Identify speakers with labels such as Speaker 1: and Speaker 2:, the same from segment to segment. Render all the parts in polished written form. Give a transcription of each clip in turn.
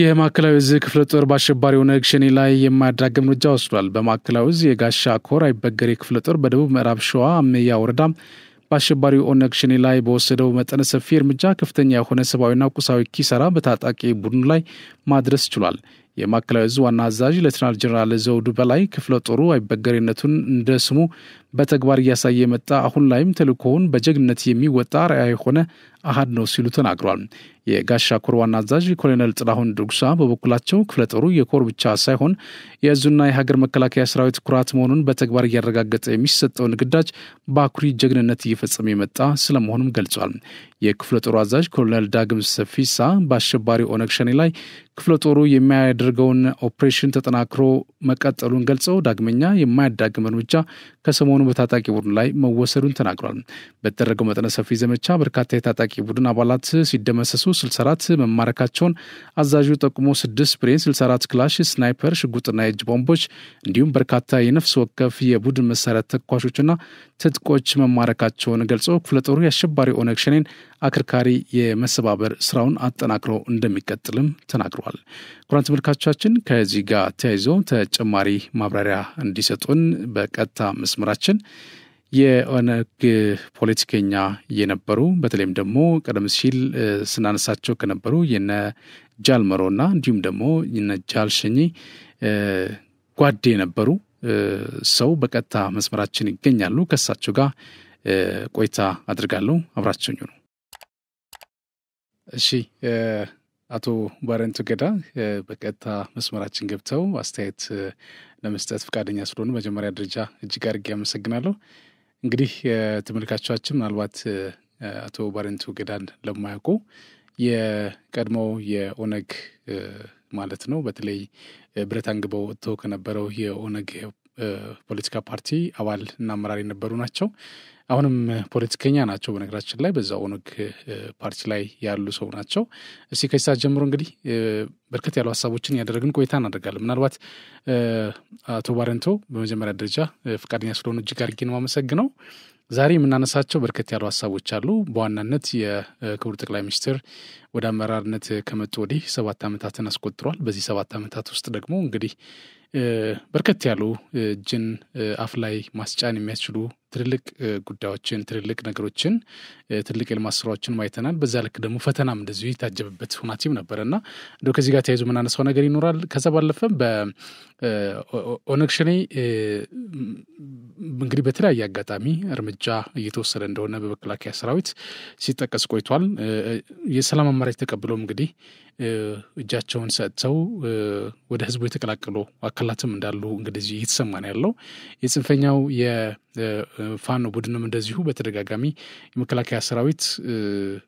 Speaker 1: የማዕከላዊ ዕዝ ክፍለ ጦር በአሸባሪው ኦነግ ሸኔ ላይ የማያዳግም እርምጃ ወስዷል። በማዕከላዊ ዕዝ የጋሻ ኮር አይበገሬ ክፍለ ጦር በደቡብ ምዕራብ ሸዋ አመያ ወረዳ በአሸባሪው ኦነግ ሸኔ ላይ በወሰደው መጠነ ሰፊ እርምጃ ከፍተኛ የሆነ ሰብአዊና ቁሳዊ ኪሳራ በታጣቂ ቡድኑ ላይ ማድረስ ችሏል። የማዕከላዊ ዕዝ ዋና አዛዥ ሌተናል ጀነራል ዘውዱ በላይ ክፍለ ጦሩ አይበገሬነቱን እንደ ስሙ በተግባር እያሳየ መጣ፣ አሁን ላይም ተልእኮውን በጀግንነት የሚወጣ ራዕይ የሆነ አሃድ ነው ሲሉ ተናግረዋል። የጋሻ ኮር ዋና አዛዥ ኮሎኔል ጥላሁን ድጉሳ በበኩላቸው ክፍለ ጦሩ የኮር ብቻ ሳይሆን የዕዙና የሀገር መከላከያ ሰራዊት ኩራት መሆኑን በተግባር እያረጋገጠ የሚሰጠውን ግዳጅ በአኩሪ ጀግንነት እየፈጸመ የመጣ ስለመሆኑም ገልጿል። የክፍለ ጦሩ አዛዥ ኮሎኔል ዳግም ሰፊሳ በአሸባሪ ኦነግ ሸኔ ላይ ክፍለ ጦሩ የሚያደርገውን ኦፕሬሽን ተጠናክሮ መቀጠሉን ገልጸው ዳግመኛ የማያዳግም እርምጃ ከሰሞኑ በታጣቂ ቡድን ላይ መወሰዱን ተናግሯል። በተደረገው መጠነ ሰፊ ዘመቻ በርካታ የታጣቂ ቡድን አባላት ሲደመሰሱ 64 መማረካቸውን አዛዡ ጠቁሞ 6 ብሬን፣ 64 ክላሽ፣ ስናይፐር፣ ሽጉጥና የእጅ ቦምቦች እንዲሁም በርካታ የነፍስ ወከፍ የቡድን መሳሪያ ተኳሾችና ትጥቆች መማረካቸውን ገልጸው ክፍለ ጦሩ የአሸባሪ ኦነግ ሸኔን አከርካሪ የመሰባበር ስራውን አጠናክሮ እንደሚቀጥልም ተናግረዋል። ኩራን ተመልካቾቻችን ከዚህ ጋር ተያይዞ ተጨማሪ ማብራሪያ እንዲሰጡን በቀጥታ መስመራችን የኦነግ ፖለቲከኛ የነበሩ በተለይም ደግሞ ቀደም ሲል ስናነሳቸው ከነበሩ የነ ጃልመሮና እንዲሁም ደግሞ የነ ጃልሸኝ ጓዴ የነበሩ ሰው በቀጥታ መስመራችን ይገኛሉ። ከሳቸው ጋር ቆይታ አድርጋለሁ። አብራችሁኝ ነው። እሺ አቶ ባረንቱ ገዳ በቀጥታ መስመራችን ገብተው አስተያየት ለመስጠት ፈቃደኛ ስለሆኑ መጀመሪያ ደረጃ እጅግ አድርጌ አመሰግናለሁ። እንግዲህ ተመልካቾቻችን ምናልባት አቶ ባረንቱ ገዳን ለማያውቁ የቀድሞው የኦነግ ማለት ነው በተለይ ብረት አንግበው ወጥተው ከነበረው የኦነግ ፖለቲካ ፓርቲ አባል እና አመራር የነበሩ ናቸው። አሁንም ፖለቲከኛ ናቸው። በነገራችን ላይ በዛ ኦነግ ፓርቲ ላይ ያሉ ሰው ናቸው። እስቲ ከዛ ጀምሮ እንግዲህ በርከት ያሉ ሐሳቦችን ያደረግን ቆይታ እናደርጋለን። ምናልባት አቶ ባረንቱ በመጀመሪያ ደረጃ ፈቃደኛ ስለሆኑ እጅግ አድርጌ ነው የማመሰግነው። ዛሬ የምናነሳቸው በርከት ያሉ ሐሳቦች አሉ። በዋናነት የክቡር ጠቅላይ ሚኒስትር ወደ አመራርነት ከመጡ ወዲህ 7 ዓመታትን አስቆጥሯል። በዚህ 7 ዓመታት ውስጥ ደግሞ እንግዲህ በርከት ያሉ እጅን አፍ ላይ ማስጫን የሚያስችሉ ትልልቅ ጉዳዮችን፣ ትልልቅ ነገሮችን፣ ትልልቅ የልማት ስራዎችን ማይተናል። በዛ ልክ ደግሞ ፈተናም እንደዚሁ የታጀበበት ሁናቴም ነበርና እንደው ከዚህ ጋር ተያይዞ የምናነሳው ነገር ይኖራል። ከዛ ባለፈ በኦነግ ሸኔ እንግዲህ በተለያየ አጋጣሚ እርምጃ እየተወሰደ እንደሆነ በመከላከያ ሰራዊት ሲጠቀስ ቆይቷል። የሰላም አማራጭ ተቀብለው እንግዲህ እጃቸውን ሰጥተው ወደ ህዝቡ የተቀላቀሉ አካላትም እንዳሉ እንግዲህ እየተሰማ ነው ያለው። የጽንፈኛው የፋኖ ቡድንም እንደዚሁ በተደጋጋሚ የመከላከያ ሰራዊት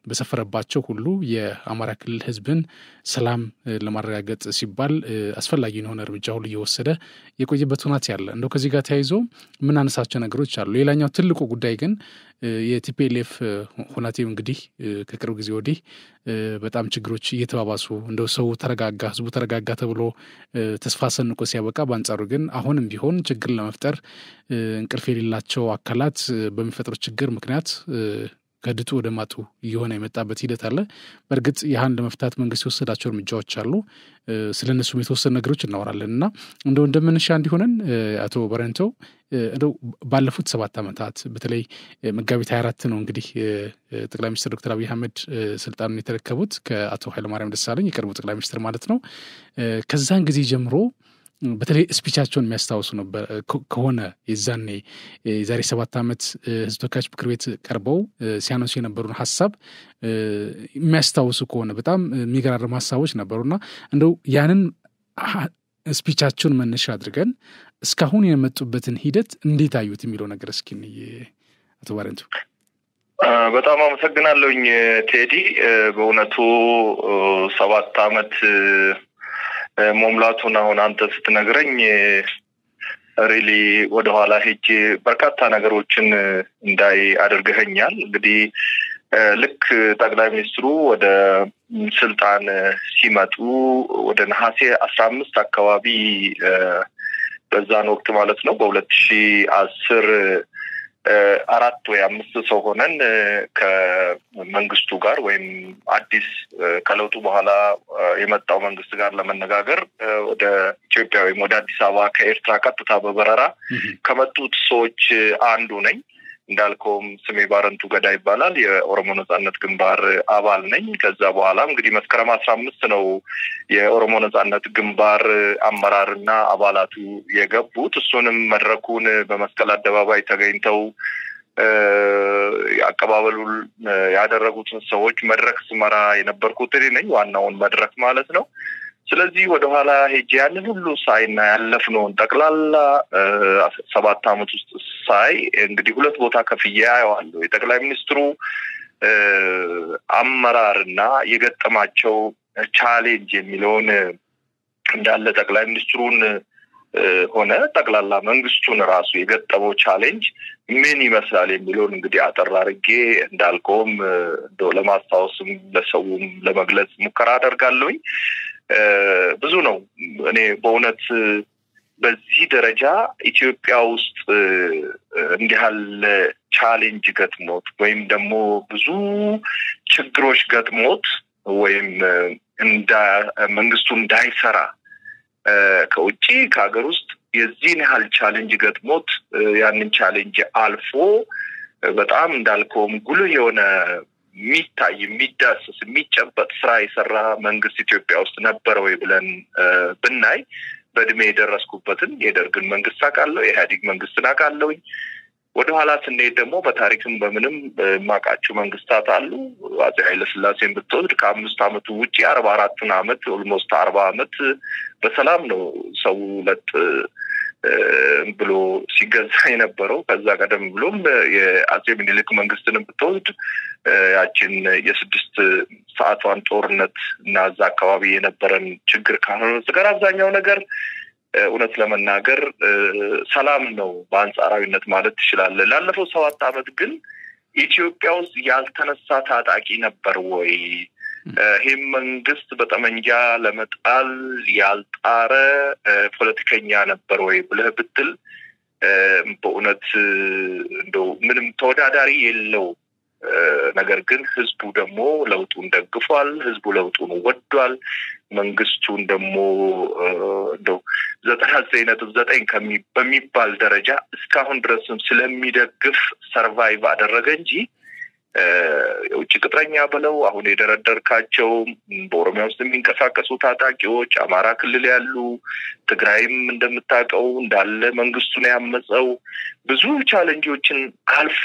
Speaker 1: በሰፈረባቸው ሁሉ የአማራ ክልል ህዝብን ሰላም ለማረጋገጥ ሲባል አስፈላጊ የሆነ እርምጃ ሁሉ እየወሰደ የቆየበት ሁናት ያለ። እንደው ከዚህ ጋር ተያይዞ ምን አነሳቸው ነገሮች አሉ። ሌላኛው ትልቁ ጉዳይ ግን የቲፒኤልኤፍ ሁናቴው እንግዲህ ከቅርብ ጊዜ ወዲህ በጣም ችግሮች እየተባባሱ እንደው ሰው ተረጋጋ፣ ህዝቡ ተረጋጋ ተብሎ ተስፋ ሰንቆ ሲያበቃ በአንጻሩ ግን አሁንም ቢሆን ችግር ለመፍጠር እንቅልፍ የሌላቸው አካላት በሚፈጥሩ ችግር ምክንያት ከድጡ ወደ ማጡ እየሆነ የመጣበት ሂደት አለ። በእርግጥ ያህን ለመፍታት መንግስት የወሰዳቸው እርምጃዎች አሉ። ስለነሱም የተወሰኑ ነገሮች እናወራለን እና እንደው እንደምንሻ እንዲሆነን አቶ ባረንቱ እንደው ባለፉት 7 ዓመታት በተለይ መጋቢት 24 ነው እንግዲህ ጠቅላይ ሚኒስትር ዶክተር አብይ አህመድ ስልጣኑን የተረከቡት ከአቶ ኃይለማርያም ደሳለኝ የቀድሞ ጠቅላይ ሚኒስትር ማለት ነው። ከዛን ጊዜ ጀምሮ በተለይ ስፒቻቸውን የሚያስታውሱ ነበር ከሆነ የዛኔ የዛሬ 7 ዓመት ህዝብ ተወካዮች ምክር ቤት ቀርበው ሲያነሱ የነበሩን ሐሳብ የሚያስታውሱ ከሆነ በጣም የሚገራርሙ ሐሳቦች ነበሩና እንደው ያንን ስፒቻቸውን መነሻ አድርገን እስካሁን የመጡበትን ሂደት እንዴት አዩት የሚለው ነገር እስኪ አቶ ባረንቱ።
Speaker 2: በጣም አመሰግናለሁኝ ቴዲ። በእውነቱ 7 ዓመት መሙላቱን አሁን አንተ ስትነግረኝ ሪሊ ወደ ኋላ ሄጄ በርካታ ነገሮችን እንዳይ አድርገኸኛል። እንግዲህ ልክ ጠቅላይ ሚኒስትሩ ወደ ስልጣን ሲመጡ ወደ ነሐሴ 15 አካባቢ በዛን ወቅት ማለት ነው በ2010 4 ወይ 5 ሰው ሆነን ከመንግስቱ ጋር ወይም አዲስ ከለውጡ በኋላ የመጣው መንግስት ጋር ለመነጋገር ወደ ኢትዮጵያ ወይም ወደ አዲስ አበባ ከኤርትራ ቀጥታ በበረራ ከመጡት ሰዎች አንዱ ነኝ። እንዳልከውም ስሜ ባረንቱ ገዳ ይባላል። የኦሮሞ ነጻነት ግንባር አባል ነኝ። ከዛ በኋላ እንግዲህ መስከረም 15 ነው የኦሮሞ ነጻነት ግንባር አመራርና አባላቱ የገቡት። እሱንም መድረኩን በመስቀል አደባባይ ተገኝተው አቀባበሉን ያደረጉት ሰዎች መድረክ ስመራ የነበርኩት እኔ ነኝ፣ ዋናውን መድረክ ማለት ነው። ስለዚህ ወደ ኋላ ሄጄ ያንን ሁሉ ሳይና ያለፍነውን ጠቅላላ 7 አመት ውስጥ ሳይ እንግዲህ 2 ቦታ ከፍዬ አየዋለሁ። የጠቅላይ ሚኒስትሩ አመራርና የገጠማቸው ቻሌንጅ የሚለውን እንዳለ ጠቅላይ ሚኒስትሩን ሆነ ጠቅላላ መንግስቱን ራሱ የገጠመው ቻሌንጅ ምን ይመስላል የሚለውን እንግዲህ አጠር አድርጌ እንዳልከውም ለማስታወስም ለሰውም ለመግለጽ ሙከራ አደርጋለሁኝ። ብዙ ነው። እኔ በእውነት በዚህ ደረጃ ኢትዮጵያ ውስጥ እንዲህ ያለ ቻሌንጅ ገጥሞት ወይም ደግሞ ብዙ ችግሮች ገጥሞት ወይም መንግስቱ እንዳይሰራ ከውጪ ከሀገር ውስጥ የዚህን ያህል ቻሌንጅ ገጥሞት ያንን ቻሌንጅ አልፎ በጣም እንዳልከውም ጉልህ የሆነ የሚታይ የሚዳስስ የሚጨበጥ ስራ የሰራ መንግስት ኢትዮጵያ ውስጥ ነበር ወይ ብለን ብናይ በእድሜ የደረስኩበትን የደርግን መንግስት አውቃለሁ፣ የኢህአዴግ መንግስትን አውቃለሁኝ። ወደ ኋላ ስንሄድ ደግሞ በታሪክም በምንም ማቃቸው መንግስታት አሉ። አፄ ኃይለ ሥላሴን ብትወስድ ከ5 አመቱ ውጪ 44 አመት ኦልሞስት 40 አመት በሰላም ነው ሰው ለጥ ብሎ ሲገዛ የነበረው። ከዛ ቀደም ብሎም የአፄ ምኒልክ መንግስትንም ብትወስድ ያችን የ6 ሰዓቷን ጦርነት እና እዛ አካባቢ የነበረን ችግር ካልሆነ በስተቀር አብዛኛው ነገር እውነት ለመናገር ሰላም ነው በአንጻራዊነት ማለት ትችላለህ። ላለፈው 7 አመት ግን ኢትዮጵያ ውስጥ ያልተነሳ ታጣቂ ነበር ወይ? ይህም መንግስት በጠመንጃ ለመጣል ያልጣረ ፖለቲከኛ ነበር ወይ ብለህ ብትል በእውነት እንደው ምንም ተወዳዳሪ የለው። ነገር ግን ህዝቡ ደግሞ ለውጡን ደግፏል፣ ህዝቡ ለውጡን ወዷል። መንግስቱን ደግሞ እንደው 99.9 በሚባል ደረጃ እስካሁን ድረስም ስለሚደግፍ ሰርቫይቭ አደረገ እንጂ የውጭ ቅጥረኛ ብለው አሁን የደረደርካቸው በኦሮሚያ ውስጥ የሚንቀሳቀሱ ታጣቂዎች፣ አማራ ክልል ያሉ፣ ትግራይም እንደምታውቀው እንዳለ መንግስቱን ያመፀው ብዙ ቻሌንጆችን አልፎ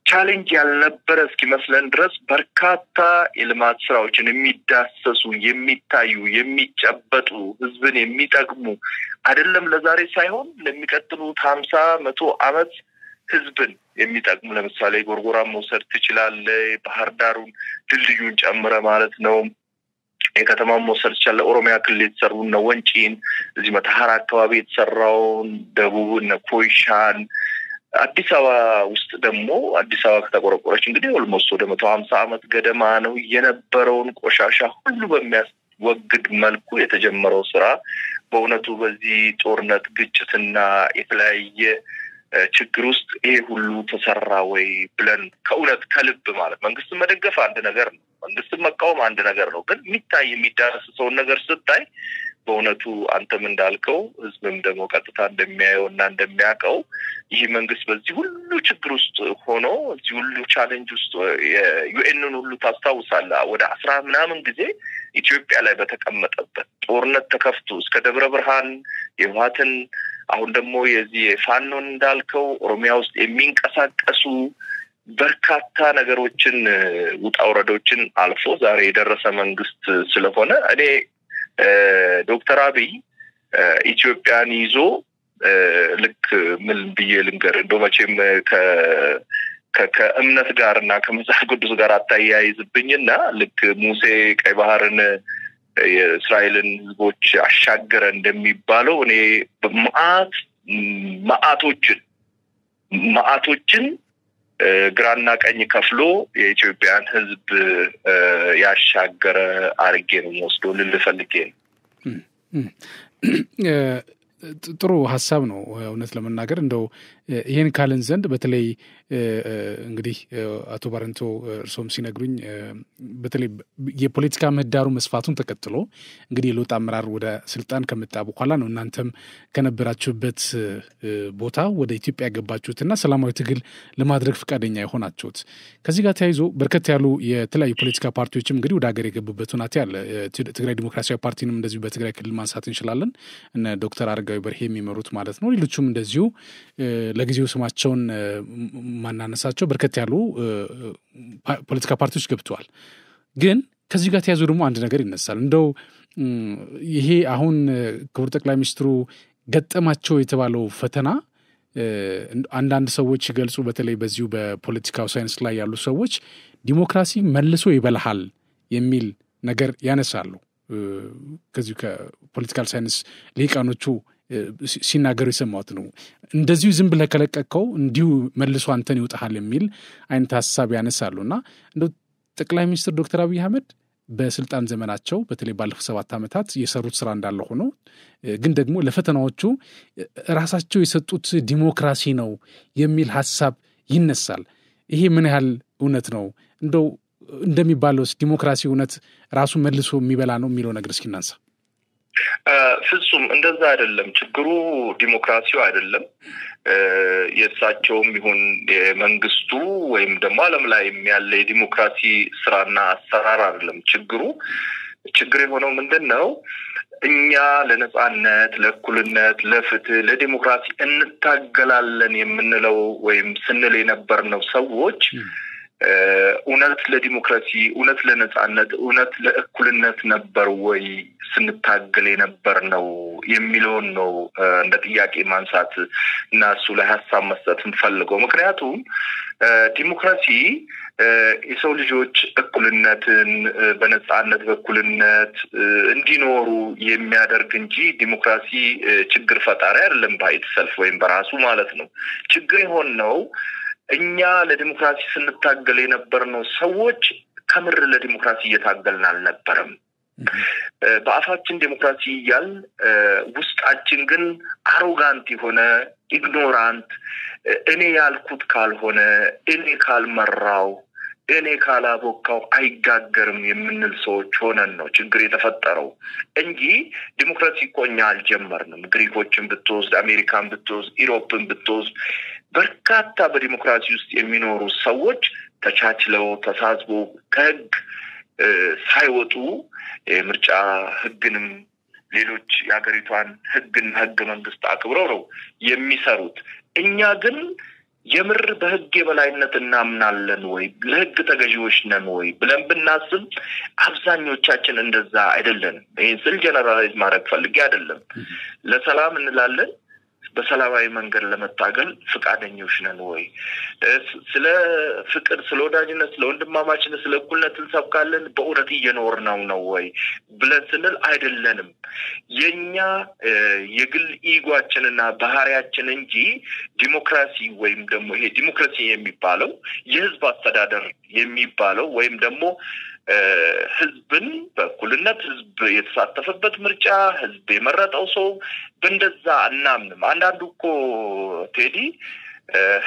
Speaker 2: ቻሌንጅ ያልነበረ እስኪመስለን ድረስ በርካታ የልማት ስራዎችን የሚዳሰሱ የሚታዩ የሚጨበጡ ህዝብን የሚጠቅሙ አይደለም ለዛሬ ሳይሆን ለሚቀጥሉት 50-100 አመት ህዝብን የሚጠቅሙ ለምሳሌ ጎርጎራን መውሰድ ትችላለህ። ባህር ዳሩን ድልድዩን ጨምረ ማለት ነው። የከተማውን መውሰድ ትችላለህ። ኦሮሚያ ክልል የተሰሩን ነው ወንጪን፣ እዚህ መተሐራ አካባቢ የተሰራውን ደቡብን፣ ኮይሻን፣ አዲስ አበባ ውስጥ ደግሞ አዲስ አበባ ከተቆረቆረች እንግዲህ ኦልሞስት ወደ 150 አመት ገደማ ነው። የነበረውን ቆሻሻ ሁሉ በሚያስወግድ መልኩ የተጀመረው ስራ በእውነቱ በዚህ ጦርነት ግጭትና የተለያየ ችግር ውስጥ ይሄ ሁሉ ተሰራ ወይ ብለን ከእውነት ከልብ ማለት መንግስትን መደገፍ አንድ ነገር ነው፣ መንግስትን መቃወም አንድ ነገር ነው። ግን የሚታይ የሚዳስሰውን ነገር ስታይ በእውነቱ አንተም እንዳልከው ህዝብም ደግሞ ቀጥታ እንደሚያየውና እንደሚያውቀው ይህ መንግስት በዚህ ሁሉ ችግር ውስጥ ሆኖ እዚህ ሁሉ ቻሌንጅ ውስጥ የዩኤንን ሁሉ ታስታውሳለህ ወደ 10 ምናምን ጊዜ ኢትዮጵያ ላይ በተቀመጠበት ጦርነት ተከፍቶ እስከ ደብረ ብርሃን የህወሓትን አሁን ደግሞ የዚህ ፋኖን እንዳልከው ኦሮሚያ ውስጥ የሚንቀሳቀሱ በርካታ ነገሮችን ውጣ ውረዶችን አልፎ ዛሬ የደረሰ መንግስት ስለሆነ እኔ ዶክተር አብይ ኢትዮጵያን ይዞ ልክ ምን ብዬ ልንገር እንደው መቼም ከእምነት ጋርና ከመጽሐፍ ቅዱስ ጋር አታያይዝብኝና ልክ ሙሴ ቀይ ባህርን የእስራኤልን ህዝቦች አሻገረ እንደሚባለው እኔ መዓቶችን ግራና ቀኝ ከፍሎ የኢትዮጵያን ህዝብ ያሻገረ አርጌ ነው ወስዶ ልልፈልጌ ነው።
Speaker 1: ጥሩ ሐሳብ ነው እውነት ለመናገር እንደው ይሄን ካልን ዘንድ በተለይ እንግዲህ አቶ ባረንቶ እርሶም ሲነግሩኝ በተለይ የፖለቲካ ምህዳሩ መስፋቱን ተከትሎ እንግዲህ የለውጥ አመራር ወደ ስልጣን ከመጣ በኋላ ነው እናንተም ከነበራችሁበት ቦታ ወደ ኢትዮጵያ ያገባችሁትና ሰላማዊ ትግል ለማድረግ ፈቃደኛ የሆናችሁት። ከዚህ ጋር ተያይዞ በርከት ያሉ የተለያዩ ፖለቲካ ፓርቲዎችም እንግዲህ ወደ ሀገር የገቡበት ሁኔታ አለ። ትግራይ ዲሞክራሲያዊ ፓርቲንም እንደዚሁ በትግራይ ክልል ማንሳት እንችላለን። እነ ዶክተር አረጋዊ በርሄ የሚመሩት ማለት ነው። ሌሎቹም እንደዚሁ ለጊዜው ስማቸውን ማናነሳቸው በርከት ያሉ ፖለቲካ ፓርቲዎች ገብተዋል። ግን ከዚህ ጋር ተያይዞ ደግሞ አንድ ነገር ይነሳል። እንደው ይሄ አሁን ክቡር ጠቅላይ ሚኒስትሩ ገጠማቸው የተባለው ፈተና አንዳንድ ሰዎች ሲገልጹ በተለይ በዚሁ በፖለቲካው ሳይንስ ላይ ያሉ ሰዎች ዲሞክራሲ መልሶ ይበልሃል የሚል ነገር ያነሳሉ። ከዚሁ ከፖለቲካል ሳይንስ ሊቃኖቹ ሲናገሩ የሰማሁት ነው። እንደዚሁ ዝም ብለህ ከለቀቀው እንዲሁ መልሶ አንተን ይውጣሃል የሚል አይነት ሀሳብ ያነሳሉና እንደው ጠቅላይ ሚኒስትር ዶክተር አብይ አህመድ በስልጣን ዘመናቸው በተለይ ባለፉት 7 ዓመታት የሰሩት ስራ እንዳለ ሆኖ ግን ደግሞ ለፈተናዎቹ ራሳቸው የሰጡት ዲሞክራሲ ነው የሚል ሀሳብ ይነሳል። ይሄ ምን ያህል እውነት ነው? እንደው እንደሚባለው ዲሞክራሲ እውነት ራሱ መልሶ የሚበላ ነው የሚለው ነገር እስኪ እናንሳ።
Speaker 2: ፍጹም እንደዛ አይደለም። ችግሩ ዲሞክራሲው አይደለም። የእሳቸውም ይሁን የመንግስቱ ወይም ደግሞ ዓለም ላይ ያለ የዲሞክራሲ ስራና አሰራር አይደለም። ችግር የሆነው ምንድነው? እኛ ለነጻነት፣ ለእኩልነት፣ ለፍትህ፣ ለዲሞክራሲ እንታገላለን የምንለው ወይም ስንል የነበርነው ሰዎች እውነት ለዲሞክራሲ፣ እውነት ለነጻነት፣ እውነት ለእኩልነት ነበር ወይ ስንታገል የነበር ነው የሚለውን ነው እንደ ጥያቄ ማንሳት እና እሱ ላይ ሀሳብ መስጠት እንፈልገው። ምክንያቱም ዲሞክራሲ የሰው ልጆች እኩልነትን በነጻነት በእኩልነት እንዲኖሩ የሚያደርግ እንጂ ዲሞክራሲ ችግር ፈጣሪ አይደለም ባይት ሰልፍ ወይም በራሱ ማለት ነው። ችግር የሆነው እኛ ለዲሞክራሲ ስንታገል የነበርነው ሰዎች ከምር ለዲሞክራሲ እየታገልን አልነበረም። በአፋችን ዲሞክራሲ እያል ውስጣችን ግን አሮጋንት የሆነ ኢግኖራንት፣ እኔ ያልኩት ካልሆነ፣ እኔ ካልመራው፣ እኔ ካላቦካው አይጋገርም የምንል ሰዎች ሆነን ነው ችግር የተፈጠረው እንጂ ዲሞክራሲ እኮ እኛ አልጀመርንም። ግሪኮችን ብትወስድ፣ አሜሪካን ብትወስድ፣ ኢሮፕን ብትወስድ በርካታ በዲሞክራሲ ውስጥ የሚኖሩ ሰዎች ተቻችለው ተሳስበው ከህግ ሳይወጡ የምርጫ ህግንም ሌሎች የሀገሪቷን ህግና ህገ መንግስት አክብረው ነው የሚሰሩት። እኛ ግን የምር በህግ የበላይነት እናምናለን ወይ ለህግ ተገዢዎች ነን ወይ ብለን ብናስብ አብዛኞቻችን እንደዛ አይደለንም። ይሄን ስል ጀነራላይዝ ማድረግ ፈልጌ አይደለም። ለሰላም እንላለን፣ በሰላማዊ መንገድ ለመታገል ፍቃደኞች ነን ወይ? ስለ ፍቅር፣ ስለ ወዳጅነት፣ ስለ ወንድማማችነት፣ ስለ እኩልነት እንሰብካለን፣ በእውነት እየኖርነው ነው ወይ ብለን ስንል አይደለንም። የኛ የግል ኢጓችንና ባህሪያችን እንጂ ዲሞክራሲ ወይም ደግሞ ይሄ ዲሞክራሲ የሚባለው የህዝብ አስተዳደር የሚባለው ወይም ደግሞ ህዝብን በእኩልነት ህዝብ የተሳተፈበት ምርጫ ህዝብ የመረጠው ሰው በእንደዛ እናምንም። አንዳንዱ እኮ ቴዲ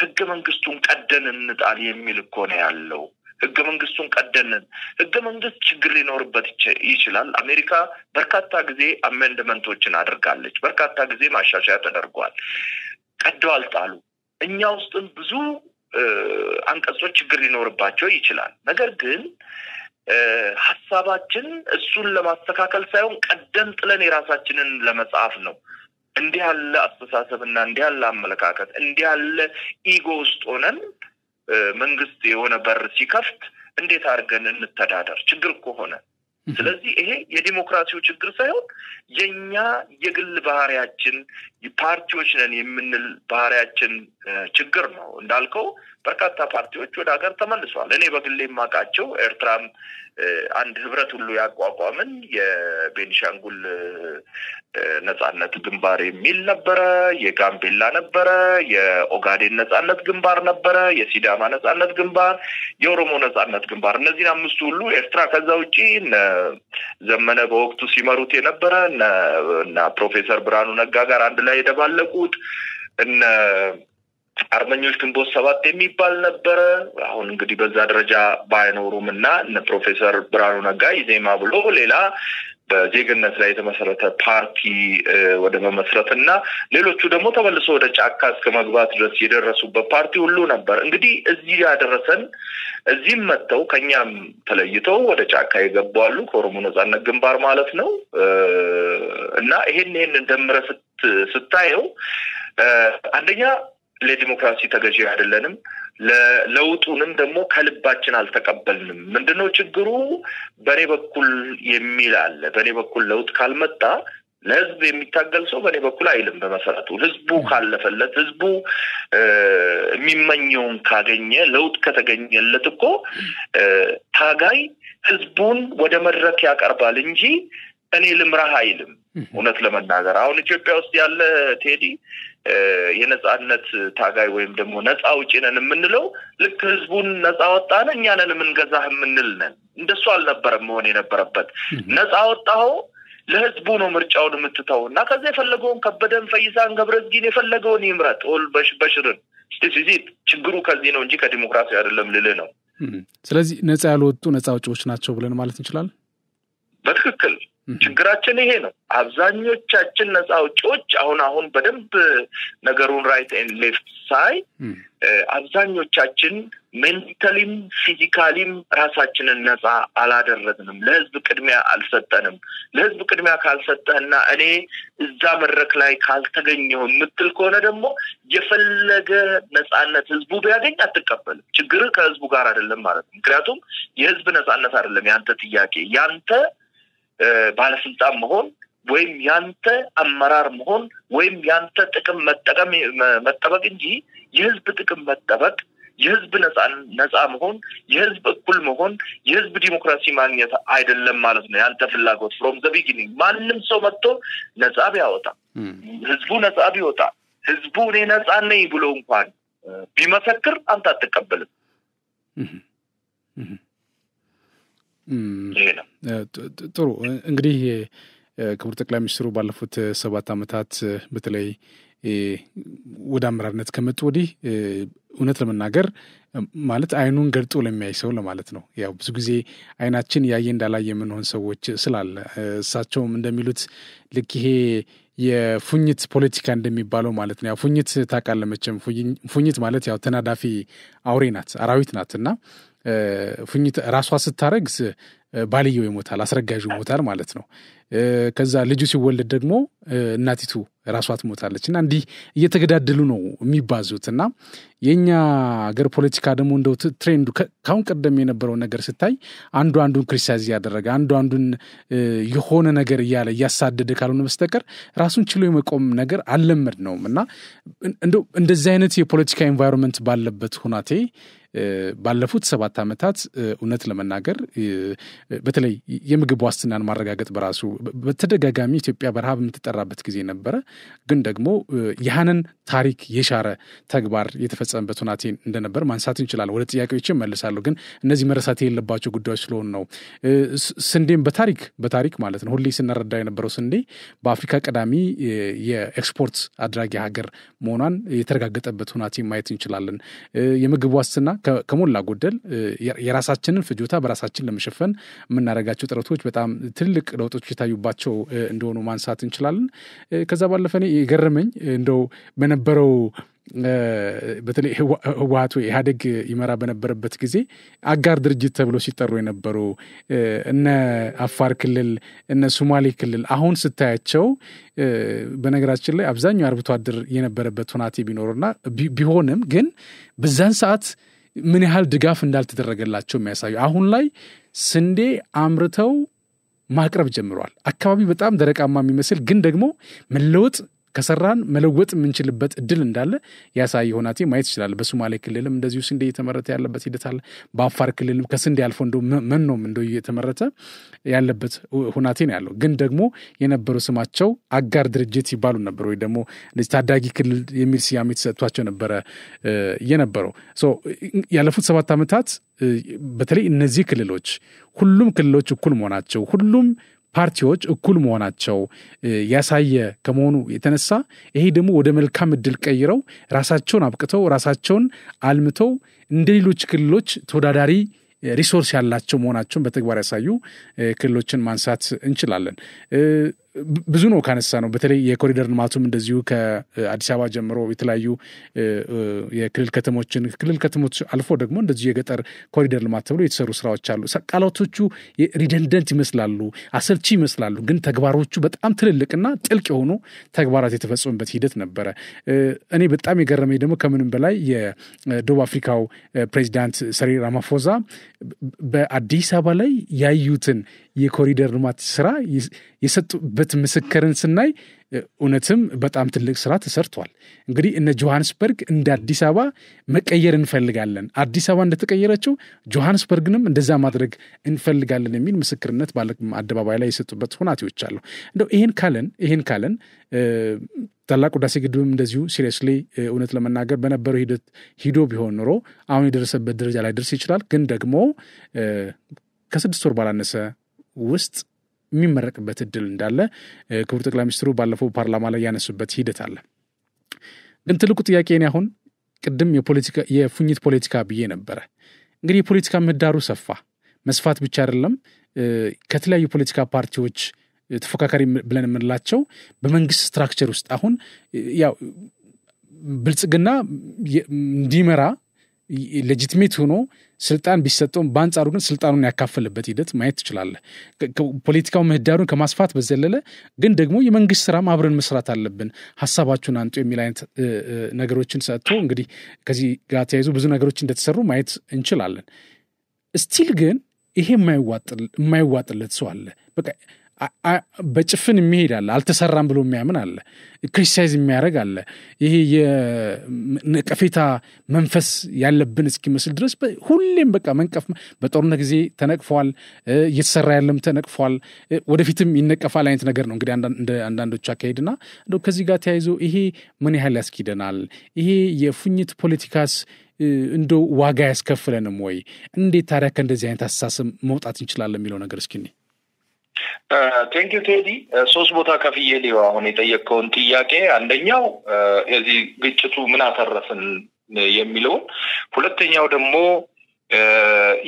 Speaker 2: ህገ መንግስቱን ቀደን እንጣል የሚል እኮ ነው ያለው። ህገ መንግስቱን ቀደንን። ህገ መንግስት ችግር ሊኖርበት ይችላል። አሜሪካ በርካታ ጊዜ አሜንድመንቶችን አድርጋለች። በርካታ ጊዜ ማሻሻያ ተደርጓል። ቀደው አልጣሉ። እኛ ውስጥም ብዙ አንቀጾች ችግር ሊኖርባቸው ይችላል። ነገር ግን ሐሳባችን እሱን ለማስተካከል ሳይሆን ቀደም ጥለን የራሳችንን ለመጻፍ ነው። እንዲህ ያለ አስተሳሰብና እንዲህ ያለ አመለካከት እንዲህ ያለ ኢጎ ውስጥ ሆነን መንግስት የሆነ በር ሲከፍት እንዴት አድርገን እንተዳደር ችግር ከሆነ። ስለዚህ ይሄ የዲሞክራሲው ችግር ሳይሆን የኛ የግል ባህሪያችን ፓርቲዎች ነን የምንል ባህሪያችን ችግር ነው። እንዳልከው በርካታ ፓርቲዎች ወደ ሀገር ተመልሰዋል። እኔ በግሌ ማቃቸው ኤርትራም አንድ ህብረት ሁሉ ያቋቋምን የቤኒሻንጉል ነጻነት ግንባር የሚል ነበረ የጋምቤላ ነበረ የኦጋዴን ነጻነት ግንባር ነበረ የሲዳማ ነጻነት ግንባር የኦሮሞ ነጻነት ግንባር እነዚህ አምስቱ ሁሉ ኤርትራ ከዛ ውጪ ዘመነ በወቅቱ ሲመሩት የነበረ እና ፕሮፌሰር ብርሃኑ ነጋ ጋር አንድ ላይ የደባለቁት እና አርመኞች ግንቦት ሰባት የሚባል ነበር አሁን እንግዲህ በዛ ደረጃ ባይኖሩምና እነ ፕሮፌሰር ብርሃኑ ነጋ ኢዜማ ብሎ ሌላ በዜግነት ላይ የተመሰረተ ፓርቲ ወደ መመስረትና ሌሎቹ ደግሞ ተመልሶ ወደ ጫካ እስከ መግባት ድረስ የደረሱበት ፓርቲ ሁሉ ነበር እንግዲህ እዚህ ያደረሰን እዚህም መተው ከኛም ተለይተው ወደ ጫካ ይገባሉ ከኦሮሞ ነጻነት ግንባር ማለት ነው እና ይሄን እንደምረ ስታየው አንደኛ ለዲሞክራሲ ተገዢ አይደለንም ለውጡንም ደግሞ ከልባችን አልተቀበልንም ምንድነው ችግሩ በኔ በኩል የሚል አለ በኔ በኩል ለውጥ ካልመጣ ለህዝብ የሚታገል ሰው በኔ በኩል አይልም በመሰረቱ ህዝቡ ካለፈለት ህዝቡ የሚመኘውን ካገኘ ለውጥ ከተገኘለት እኮ ታጋይ ህዝቡን ወደ መድረክ ያቀርባል እንጂ እኔ ልምራህ አይልም እውነት ለመናገር አሁን ኢትዮጵያ ውስጥ ያለ ቴዲ የነጻነት ታጋይ ወይም ደግሞ ነጻ አውጪ ነን የምንለው ልክ ህዝቡን ነጻ ወጣነ እኛ ነን የምንገዛህ የምንል ነን እንደሱ አልነበረም መሆን የነበረበት ነጻ ወጣው ለህዝቡ ነው ምርጫውን የምትተውና ከዛ የፈለገውን ከበደን ፈይሳን ገብረዝጊን የፈለገውን ይምረጥ ኦል በሽርን ስለዚህ ችግሩ ከዚህ ነው እንጂ ከዲሞክራሲ አይደለም ልል ነው
Speaker 1: ስለዚህ ነጻ ያልወጡ ነጻ አውጪዎች ናቸው ብለን ማለት እንችላለን
Speaker 2: በትክክል ችግራችን ይሄ ነው አብዛኞቻችን ነጻ አውጪዎች አሁን በደንብ ነገሩን ራይት ኤንድ ሌፍት ሳይ አብዛኞቻችን ሜንታሊም ፊዚካሊም ራሳችንን ነጻ አላደረግንም ለህዝብ ቅድሚያ አልሰጠንም ለህዝብ ቅድሚያ ካልሰጠህና እኔ እዛ መድረክ ላይ ካልተገኘው ምትል ከሆነ ደግሞ የፈለገ ነጻነት ህዝቡ ቢያገኝ አትቀበልም ችግር ከህዝቡ ጋር አይደለም ማለት ነው ምክንያቱም የህዝብ ነጻነት አይደለም ያንተ ጥያቄ ያንተ ባለስልጣን መሆን ወይም ያንተ አመራር መሆን ወይም ያንተ ጥቅም መጠበቅ እንጂ የህዝብ ጥቅም መጠበቅ የህዝብ ነጻ መሆን የህዝብ እኩል መሆን የህዝብ ዲሞክራሲ ማግኘት አይደለም ማለት ነው ያንተ ፍላጎት from the beginning ማንንም ሰው መጥቶ ነጻ ቢያወጣ ህዝቡ ነጻ ቢወጣ ህዝቡ እኔ ነጻ ነኝ ብሎ እንኳን ቢመሰክር አንተ አትቀበልም
Speaker 1: ጥሩ እንግዲህ ክቡር ጠቅላይ ሚኒስትሩ ባለፉት 7 አመታት በተለይ ወደ አመራርነት ከመጡ ወዲህ እውነት ለመናገር ማለት አይኑን ገልጦ ለሚያይ ሰው ለማለት ነው ያው ብዙ ጊዜ አይናችን ያየ እንዳላየ የምንሆን ሰዎች ስላለ እሳቸውም እንደሚሉት ልክ ይሄ የፉኝት ፖለቲካ እንደሚባለው ማለት ነው ያው ፉኝት ታቃለመችም ፉኝት ማለት ያው ተናዳፊ አውሬ ናት አራዊት ናትና ፉኝት ራሷ ስታረግዝ ባልየው ይሞታል አስረጋዡ ይሞታል ማለት ነው ከዛ ልጁ ሲወለድ ደግሞ እናቲቱ ራሷ ትሞታለችና እንዲህ እየተገዳደሉ ነው የሚባዙትና የኛ ሀገር ፖለቲካ ደግሞ እንደው ትሬንዱ ካሁን ቀደም የነበረው ነገር ስታይ አንዱን ክሪቲሳይዝ ያደረገ አንዱን የሆነ ነገር እያለ ያሳደደ ካልሆነ በስተቀር ራሱን ችሎ የመቆም ነገር አልለመድ ነውና እንደው እንደዚህ አይነት የፖለቲካ ኤንቫይሮንመንት ባለበት ሁናቴ ባለፉት 7 አመታት እውነት ለመናገር በተለይ የምግብ ዋስትናን ማረጋገጥ በራሱ በተደጋጋሚ ኢትዮጵያ በረሃብ የምትጠራበት ጊዜ ነበር ግን ደግሞ ያንን ታሪክ የሻረ ተግባር የተፈጸመበት ሁናቴ እንደነበር ማንሳት እንችላለን ወደ ጥያቄዎች መልሳለሁ ግን እነዚህ መረሳት የሌለባቸው ጉዳዮች ስለሆነ ነው ስንዴም በታሪክ ማለት ነው ሁሌ ስንረዳ የነበረው ስንዴ በአፍሪካ ቀዳሚ የኤክስፖርት አድራጊ ሀገር መሆኗን የተረጋገጠበት ሁናቴ ማየት እንችላለን የምግብ ዋስትና ከሞላ ጎደል የራሳችንን ፍጆታ በራሳችን ለመሸፈን የምናደርጋቸው ጥረቶች በጣም ትልቅ ለውጦች የታዩባቸው እንደሆኑ ማንሳት እንችላለን ከዛ ባለፈ የገረመኝ እንደው በነበረው በተለይ ህወሓት ኢህአዴግ ይመራ በነበረበት ጊዜ አጋር ድርጅት ተብሎ ሲጠሩ የነበሩ እነ አፋር ክልል እነ ሶማሌ ክልል አሁን ስታያቸው በነገራችን ላይ አብዛኛው አርብቶ አደር የነበረበት ሁናቴ ቢኖርና ቢሆንም ግን በዛን ሰዓት ምን ያህል ድጋፍ እንዳልተደረገላቸው የሚያሳዩ አሁን ላይ ስንዴ አምርተው ማቅረብ ጀምሯል አካባቢ በጣም ደረቃማ የሚመስል ግን ደግሞ መለወጥ ከሰራን መለወጥ የምንችልበት እድል እንዳለ ያሳይ ሆናቴ ማየት ይችላል። በሶማሌ ክልልም እንደዚሁ ስንዴ እየተመረተ ያለበት ሂደት አለ። በአፋር ክልልም ከስንዴ አልፎ እንደው መኖም እንደው እየተመረተ ያለበት ሆናቴ ነው ያለው። ግን ደግሞ የነበረው ስማቸው አጋር ድርጅት ይባሉ ነበር ወይ ደግሞ እንደዚህ ታዳጊ ክልል የሚል ስያሜ ተሰጥቷቸው ነበረ የነበረው። ያለፉት 7 ዓመታት በተለይ እነዚህ ክልሎች ሁሉም ክልሎች እኩል መሆናቸው ሁሉም ፓርቲዎች እኩል መሆናቸው ያሳየ ከመሆኑ የተነሳ ይሄ ደግሞ ወደ መልካም እድል ቀይረው ራሳቸውን አብቅተው ራሳቸውን አልምተው እንደሌሎች ክልሎች ተወዳዳሪ ሪሶርስ ያላቸው መሆናቸውን በተግባር ያሳዩ ክልሎችን ማንሳት እንችላለን። ብዙ ነው ካነሳ ነው። በተለይ የኮሪደር ልማቱም እንደዚሁ ከአዲስ አበባ ጀምሮ የተለያዩ የክልል ከተሞች አልፎ ደግሞ እንደዚሁ የገጠር ኮሪደር ልማት ተብሎ የተሰሩ ስራዎች አሉ። ቃላቶቹ ሪደንደንት ይመስላሉ፣ አሰልቺ ይመስላሉ። ግን ተግባሮቹ በጣም ትልልቅና ጥልቅ የሆኑ ተግባራት የተፈጸሙበት ሂደት ነበረ። እኔ በጣም የገረመኝ ደግሞ ከምንም በላይ የደቡብ አፍሪካው ፕሬዚዳንት ሰሪል ራማፎዛ በአዲስ አበባ ላይ ያዩትን የኮሪደር ልማት ስራ የሰጡበት ምስክርን ስናይ እውነትም በጣም ትልቅ ስራ ተሰርቷል። እንግዲህ እነ ጆሃንስበርግ እንደ አዲስ አበባ መቀየር እንፈልጋለን፣ አዲስ አበባ እንደተቀየረችው ጆሃንስበርግንም እንደዛ ማድረግ እንፈልጋለን የሚል ምስክርነት በአደባባይ ላይ የሰጡበት ሁናቴዎች አሉ። እንደው ይሄን ካለን ታላቁ ህዳሴ ግድብም እንደዚሁ ሲሪየስሊ እውነት ለመናገር በነበረው ሂደት ሂዶ ቢሆን ኖሮ አሁን የደረሰበት ደረጃ ላይ ደርስ ይችላል። ግን ደግሞ ከ6 ወር ባላነሰ ውስጥ የሚመረቅበት እድል እንዳለ ክቡር ጠቅላይ ሚኒስትሩ ባለፈው ፓርላማ ላይ ያነሱበት ሂደት አለ። ግን ትልቁ ጥያቄ እኔ አሁን ቅድም የፉኝት ፖለቲካ ብዬ ነበረ። እንግዲህ የፖለቲካ ምህዳሩ ሰፋ። መስፋት ብቻ አይደለም፣ ከተለያዩ ፖለቲካ ፓርቲዎች ተፎካካሪ ብለን የምንላቸው በመንግስት ስትራክቸር ውስጥ አሁን ያው ብልጽግና እንዲመራ ሌጂቲሜት ሆኖ ስልጣን ቢሰጠውም በአንጻሩ ግን ስልጣኑን ያካፈልበት ሂደት ማየት ትችላለህ። ፖለቲካው ምህዳሩን ከማስፋት በዘለለ ግን ደግሞ የመንግስት ስራም አብረን መስራት አለብን፣ ሀሳባችሁን አንጡ የሚል አይነት ነገሮችን ሰጥቶ እንግዲህ ከዚህ ጋር ተያይዞ ብዙ ነገሮች እንደተሰሩ ማየት እንችላለን። ስቲል ግን ይሄ የማይዋጥለት ሰው አለ። በቃ በጭፍን የሚሄድ አለ፣ አልተሰራም ብሎ የሚያምን አለ፣ ክሪቲሳይዝ የሚያደርግ አለ። ይሄ የነቀፌታ መንፈስ ያለብን እስኪመስል ድረስ ሁሌም በቃ መንቀፍ። በጦርነት ጊዜ ተነቅፏል፣ እየተሰራ ያለም ተነቅፏል፣ ወደፊትም ይነቀፋል አይነት ነገር ነው እንግዲህ አንዳንዶች አካሄድና እንደው ከዚህ ጋር ተያይዞ ይሄ ምን ያህል ያስኪደናል? ይሄ የፉኝት ፖለቲካስ እንደው ዋጋ ያስከፍለንም ወይ? እንዴት ታዲያ ከእንደዚህ አይነት አስተሳሰብ መውጣት እንችላለን የሚለው ነገር እስኪ እኔ
Speaker 2: ቴንክ ዩ ቴዲ። 3 ቦታ ከፍዬ ሊው አሁን የጠየቀውን ጥያቄ አንደኛው የዚህ ግጭቱ ምን አተረፈን የሚለውን፣ ሁለተኛው ደግሞ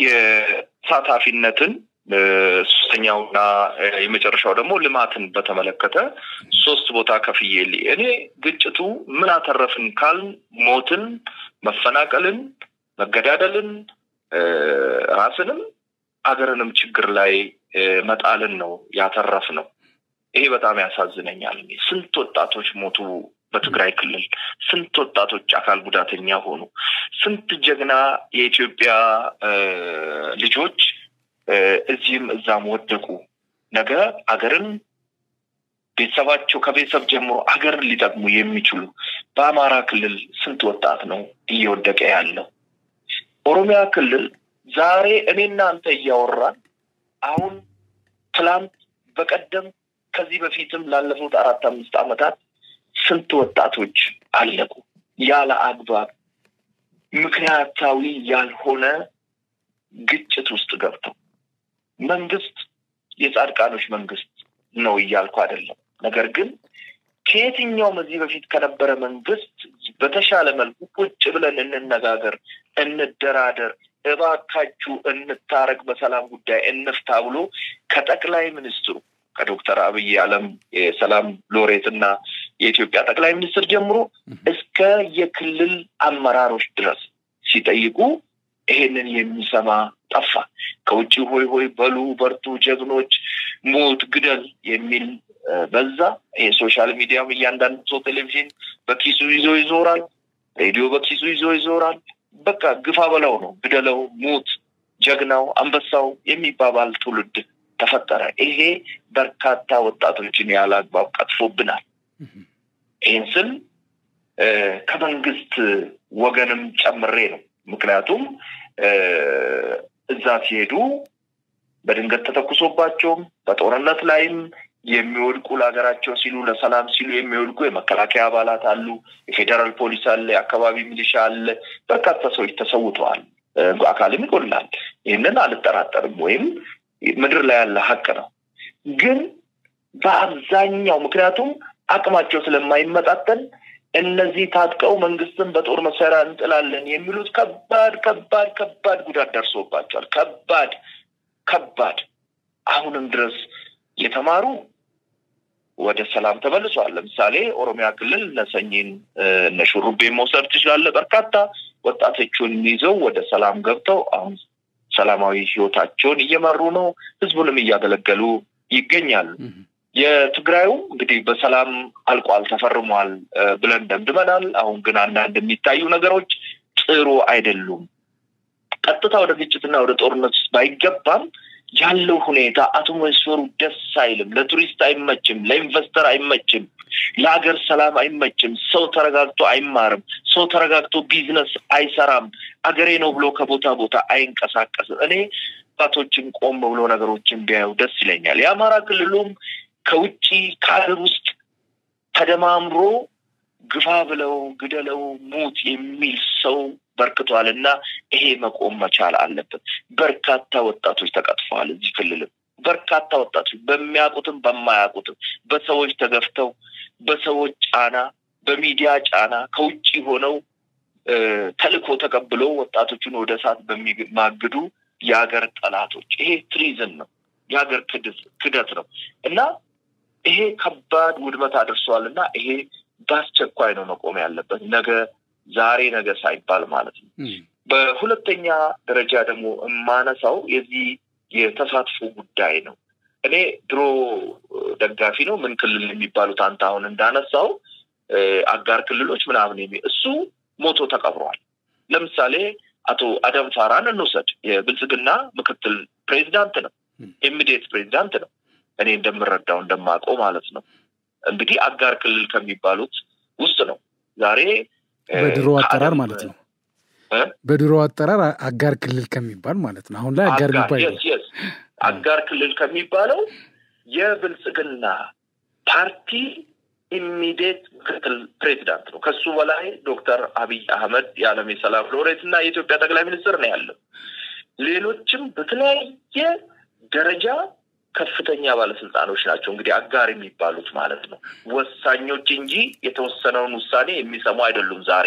Speaker 2: የሳታፊነትን፣ ሶስተኛውና የመጨረሻው ደግሞ ልማትን በተመለከተ 3 ቦታ ከፍዬ እኔ ግጭቱ ምን አተረፍን ካል ሞትን፣ መፈናቀልን፣ መገዳደልን፣ ራስንም አገርንም ችግር ላይ መጣልን ነው ያተረፍ ነው። ይሄ በጣም ያሳዝነኛል። ስንት ወጣቶች ሞቱ በትግራይ ክልል፣ ስንት ወጣቶች አካል ጉዳተኛ ሆኑ፣ ስንት ጀግና የኢትዮጵያ ልጆች እዚህም እዛም ወደቁ። ነገ አገርን ቤተሰባቸው ከቤተሰብ ጀምሮ አገርን ሊጠቅሙ የሚችሉ በአማራ ክልል ስንት ወጣት ነው እየወደቀ ያለው? ኦሮሚያ ክልል ዛሬ እኔና አንተ እያወራን አሁን ትላንት በቀደም ከዚህ በፊትም ላለፉት 4-5 ዓመታት ስንት ወጣቶች አለቁ ያለ አግባብ ምክንያታዊ ያልሆነ ግጭት ውስጥ ገብተው። መንግስት የጻድቃኖች መንግስት ነው እያልኩ አይደለም። ነገር ግን ከየትኛውም እዚህ በፊት ከነበረ መንግስት በተሻለ መልኩ ቁጭ ብለን እንነጋገር፣ እንደራደር፣ እባካችሁ እንታረቅ፣ በሰላም ጉዳይ እንፍታ ብሎ ከጠቅላይ ሚኒስትሩ ከዶክተር አብይ አለም የሰላም ሎሬትና የኢትዮጵያ ጠቅላይ ሚኒስትር ጀምሮ እስከ የክልል አመራሮች ድረስ ሲጠይቁ ይሄንን የሚሰማ ጠፋ። ከውጪ ሆይ ሆይ በሉ በርቱ፣ ጀግኖች፣ ሞት ግደል የሚል በዛ። የሶሻል ሚዲያም እያንዳንዱ ሰው ቴሌቪዥን በኪሱ ይዞ ይዞራል፣ ሬዲዮ በኪሱ ይዞ ይዞራል። በቃ ግፋ በለው ነው፣ ግደለው፣ ሞት፣ ጀግናው፣ አንበሳው የሚባባል ትውልድ ተፈጠረ። ይሄ በርካታ ወጣቶችን ያለ አግባብ ቀጥፎብናል። ይህን ከመንግስት ወገንም ጨምሬ ነው ምክንያቱም እዛ ሲሄዱ በድንገት ተተኩሶባቸው በጦርነት ላይም የሚወድቁ ለሀገራቸው ሲሉ ለሰላም ሲሉ የሚወድቁ የመከላከያ አባላት አሉ የፌደራል ፖሊስ አለ የአካባቢ ሚሊሻ አለ በርካታ ሰዎች ተሰውተዋል አካልም ይቆላል ይሄንን አልተጠራጠርም ወይም ምድር ላይ ያለ ሀቅ ነው ግን በአብዛኛው ምክንያቱም አቅማቸው ስለማይመጣጠን እነዚህ ታጥቀው መንግስትን በጦር መሳሪያ እንጥላለን የሚሉት ከባድ ጉዳት ደርሶባቸዋል ከባድ አሁንም ድረስ የተማሩ ወደ ሰላም ተመልሰዋል ለምሳሌ ኦሮሚያ ክልል ለሰኝን ነሽሩቤ መውሰድ ይችላል በርካታ ወጣቶችን ይዘው ወደ ሰላም ገብተው አሁን ሰላማዊ ህይወታቸውን እየመሩ ነው ህዝቡንም እያገለገሉ ይገኛሉ የትግራዩ እንግዲህ በሰላም አልቋል ተፈርሟል ብለን ደምድመናል አሁን ግን አንዳንድ የሚታዩ ነገሮች ጥሩ አይደሉም ቀጥታ ወደ ግጭትና ወደ ጦርነት ባይገባም ያለው ሁኔታ አትሞስፌሩ ደስ አይልም ለቱሪስት አይመችም ለኢንቨስተር አይመችም ለሀገር ሰላም አይመችም ሰው ተረጋግቶ አይማርም ሰው ተረጋግቶ ቢዝነስ አይሰራም አገሬ ነው ብሎ ከቦታ ቦታ አይንቀሳቀስም እኔ ባቶችን ቆም ብሎ ነገሮችን ቢያዩ ደስ ይለኛል የአማራ ክልሉም ከውጪ ከሀገር ውስጥ ተደማምሮ ግፋ ብለው ግደለው ሞት የሚል ሰው በርክቷልና ይሄ መቆም መቻል አለበት በርካታ ወጣቶች ተቀጥፈዋል እዚህ ክልል በርካታ ወጣቶች በሚያቁትም በማያቁትም በሰዎች ተገፍተው በሰዎች ጫና በሚዲያ ጫና ከውጪ ሆነው ተልኮ ተቀብለው ወጣቶችን ወደ ሳት በሚማግዱ የሀገር ጠላቶች ይሄ ትሪዝን ነው የሀገር ክደት ነው እና ይሄ ከባድ ውድመት አድርሷልና ይሄ ባስቸኳይ ነው መቆም ያለበት ዛሬ ነገ ሳይባል ማለት ነው በሁለተኛ ደረጃ ደግሞ ማነሳው የዚህ የተሳትፎ ጉዳይ ነው እኔ ድሮ ደጋፊ ነው ምን ክልል የሚባሉት አንተ አሁን እንዳነሳው አጋር ክልሎች ምናምን እሱ ሞቶ ተቀብሯል ለምሳሌ አቶ አደም ፋራን እንውሰድ የብልጽግና ምክትል ፕሬዝዳንት ነው ኢሚዲየት ፕሬዝዳንት ነው እኔ እንደምረዳው እንደማቀው ማለት ነው እንግዲህ አጋር ክልል ከሚባሉት ውስጥ ነው ዛሬ
Speaker 1: በድሮ አጠራር ማለት ነው በድሮ አጠራር አጋር ክልል ከሚባል ማለት ነው አሁን ላይ አጋር የሚባል
Speaker 2: አጋር ክልል ከሚባለው የብልጽግና ፓርቲ ኢሚዲየት ምክትል ፕሬዝዳንት ነው ከሱ በላይ ዶክተር አብይ አህመድ የዓለም የሰላም ሎሬትና የኢትዮጵያ ጠቅላይ ሚኒስትር ነው ያለው ሌሎችም በተለያየ ደረጃ ከፍተኛ ባለስልጣኖች ናቸው እንግዲህ አጋር የሚባሉት ማለት ነው ወሳኞች እንጂ የተወሰነውን ውሳኔ የሚሰሙ አይደሉም ዛሬ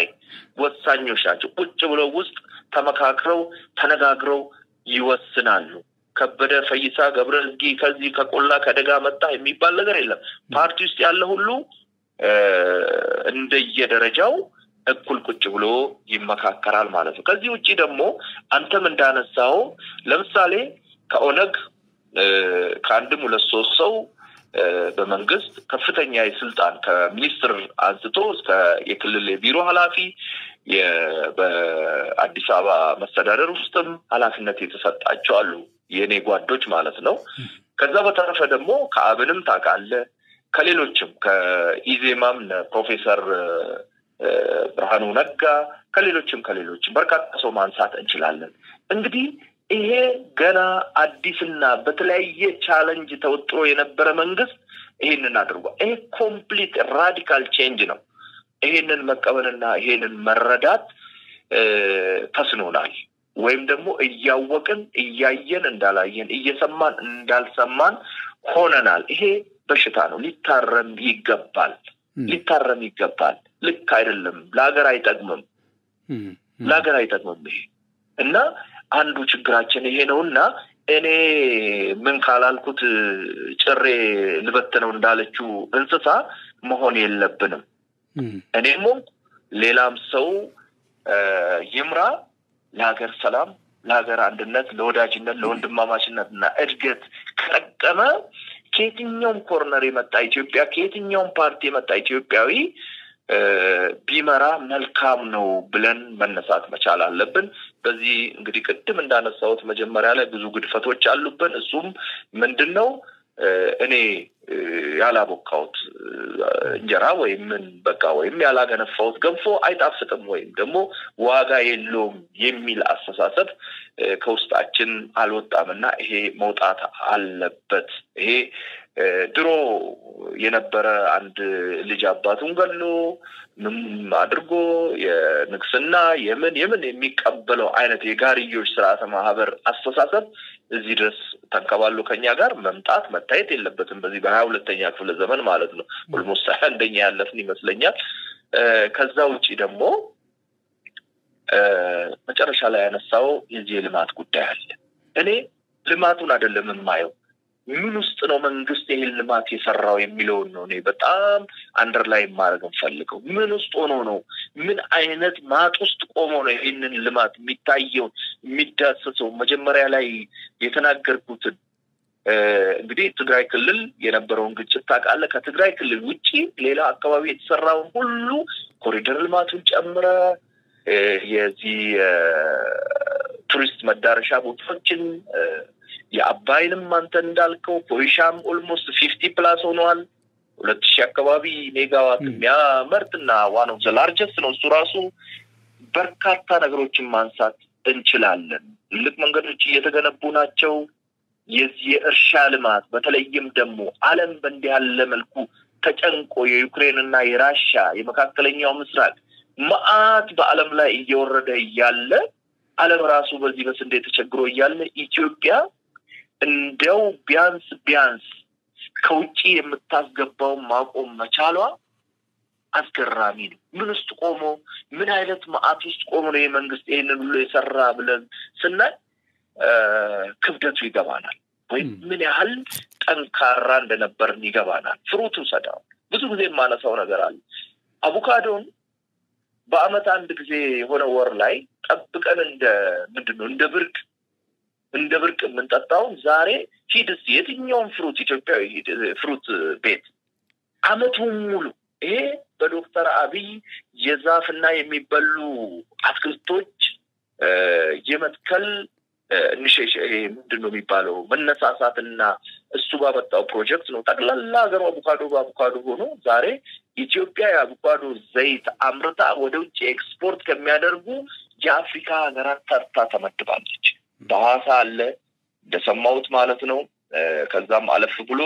Speaker 2: ወሳኞች ናቸው ቁጭ ብለው ውስጥ ተመካክረው ተነጋግረው ይወስናሉ ከበደ ፈይሳ ገብረዝጊ ከዚህ ከቆላ ከደጋ መጣ የሚባል ነገር የለም ፓርቲ ውስጥ ያለ ሁሉ እንደየደረጃው እኩል ቁጭ ብሎ ይመካከራል ማለት ነው ከዚህ ውጪ ደግሞ አንተም እንዳነሳው ለምሳሌ ከኦነግ ከአንድም ሁለት ሶስት ሰው በመንግስት ከፍተኛ የስልጣን ከሚኒስትር አንስቶ እስከ የክልል ቢሮ ኃላፊ በአዲስ አበባ መስተዳደር ውስጥም ኃላፊነት የተሰጣቸው አሉ የኔ ጓዶች ማለት ነው ከዛ በተረፈ ደግሞ ከአብንም ታቃለ ከሌሎችም ከኢዜማም ፕሮፌሰር ብርሃኑ ነጋ ከሌሎችም በርካታ ሰው ማንሳት እንችላለን እንግዲህ ይሄ ገና አዲስና በተለያየ ቻሌንጅ ተወጥሮ የነበረ መንግስት ይሄንን አድርጓል ይሄ ኮምፕሊት ራዲካል ቼንጅ ነው ይሄንን መቀበልና ይሄንን መረዳት ተስኖናል ወይም ደግሞ እያወቅን እያየን እንዳላየን እየሰማን እንዳልሰማን ሆነናል ይሄ በሽታ ነው ሊታረም ይገባል ልክ አይደለም ለሀገር አይጠቅምም ይሄ እና አንዱ ችግራችን ይሄ ነውና እኔ ምን ካላልኩት ጭሬ ልበተነው እንዳለችው እንስሳ መሆን የለብንም እኔም ሌላም ሰው ይምራ ለሀገር ሰላም ለሀገር አንድነት ለወዳጅነት ለወንድማማችነትና እድገት ከቀመ ከየትኛውም ኮርነር የመጣ ኢትዮጵያ ከየትኛውም ፓርቲ የመጣ ኢትዮጵያዊ ቢመራ መልካም ነው ብለን መነሳት መቻል አለብን በዚህ እንግዲህ ቅድም እንዳነሳሁት መጀመሪያ ላይ ብዙ ግድፈቶች አሉብን እሱም ምንድነው እኔ ያላቦካውት እንጀራ ወይም ምን በቃ ወይም ያላገነፋውት ገንፎ አይጣፍጥም ወይም ደግሞ ዋጋ የለውም የሚል አስተሳሰብ ከውስጣችን አልወጣምና ይሄ መውጣት አለበት። ይሄ ድሮ የነበረ አንድ ልጅ አባቱን ገሎ ምን አድርጎ የንግስና የምን የሚቀበለው አይነት የጋርዮሽ ስርዓተ ማህበር አስተሳሰብ እዚህ ድረስ ተንከባሎ ከኛ ጋር መምጣት መታየት የለበትም። በዚህ በ22ኛ ክፍለ ዘመን ማለት ነው ኦልሞስት አንደኛ ያለፍን ይመስለኛል። ከዛ ውጪ ደግሞ መጨረሻ ላይ ያነሳው የዚህ ልማት ጉዳይ አለ። እኔ ልማቱን አይደለም የማየው ምን ውስጥ ነው መንግስት ይሄን ልማት የሰራው የሚለው ነው እኔ በጣም አንደርላይን ማድረግ እንፈልገው። ምን ውስጥ ሆኖ ነው ምን አይነት ማጥ ውስጥ ቆሞ ነው ይሄንን ልማት የሚታየው የሚዳሰሰው? መጀመሪያ ላይ የተናገርኩት እንግዲህ ትግራይ ክልል የነበረውን ግጭት ታውቃለህ። ከትግራይ ክልል ውጪ ሌላ አካባቢ የተሰራው ሁሉ ኮሪደር ልማቱን ጨምረ የዚህ ቱሪስት መዳረሻ ቦታዎችን የአባይንም አንተ እንዳልከው ኮይሻም ኦልሞስት 50+ ሆኗል። 2000 አካባቢ ሜጋዋት የሚያመርትና ዋን ኦፍ ዘ ላርጀስት ነው እሱ ራሱ። በርካታ ነገሮችን ማንሳት እንችላለን። ትልቅ መንገዶች እየተገነቡ ናቸው። የዚህ የእርሻ ልማት በተለይም ደግሞ ዓለም በእንዲህ ያለ መልኩ ተጨንቆ የዩክሬንና የራሻ የመካከለኛው ምስራቅ ማአት በዓለም ላይ እየወረደ ያለ ዓለም ራሱ በዚህ በስንዴ ተቸግሮ ያለ ኢትዮጵያ እንደው ቢያንስ ከውጪ የምታስገባው ማቆም መቻሏ አስገራሚ ነው። ምን ውስጥ ቆሞ ምን አይነት ማአት ውስጥ ቆሞ ነው የመንግስት ይሄንን ሁሉ የሰራ ብለን ስናይ ክብደቱ ይገባናል ወይ ምን ያህል ጠንካራ እንደነበርን ይገባናል። ፍሩቱ ሰዳው ብዙ ጊዜ ማነሳው ነገር አለ። አቮካዶን በአመት አንድ ጊዜ የሆነ ወር ላይ ጠብቀን ምንድነው እንደ ብርቅ የምንጠጣው ዛሬ ሂድስ የትኛውን ፍሩት ኢትዮጵያዊ ፍሩት ቤት አመቱን ሙሉ ይሄ በዶክተር አብይ የዛፍና የሚበሉ አትክልቶች የመትከል ምንድነው የሚባለው መነሳሳትና እሱ ባመጣው ፕሮጀክት ነው ጠቅላላ ሀገሩ አቮካዶ ሆኖ ዛሬ ኢትዮጵያ የአቮካዶ ዘይት አምርታ ወደ ውጭ ኤክስፖርት ከሚያደርጉ የአፍሪካ ሀገራት ተርታ ተመድባለች። በሐዋሳ አለ እንደሰማሁት ማለት ነው። ከዛም አለፍ ብሎ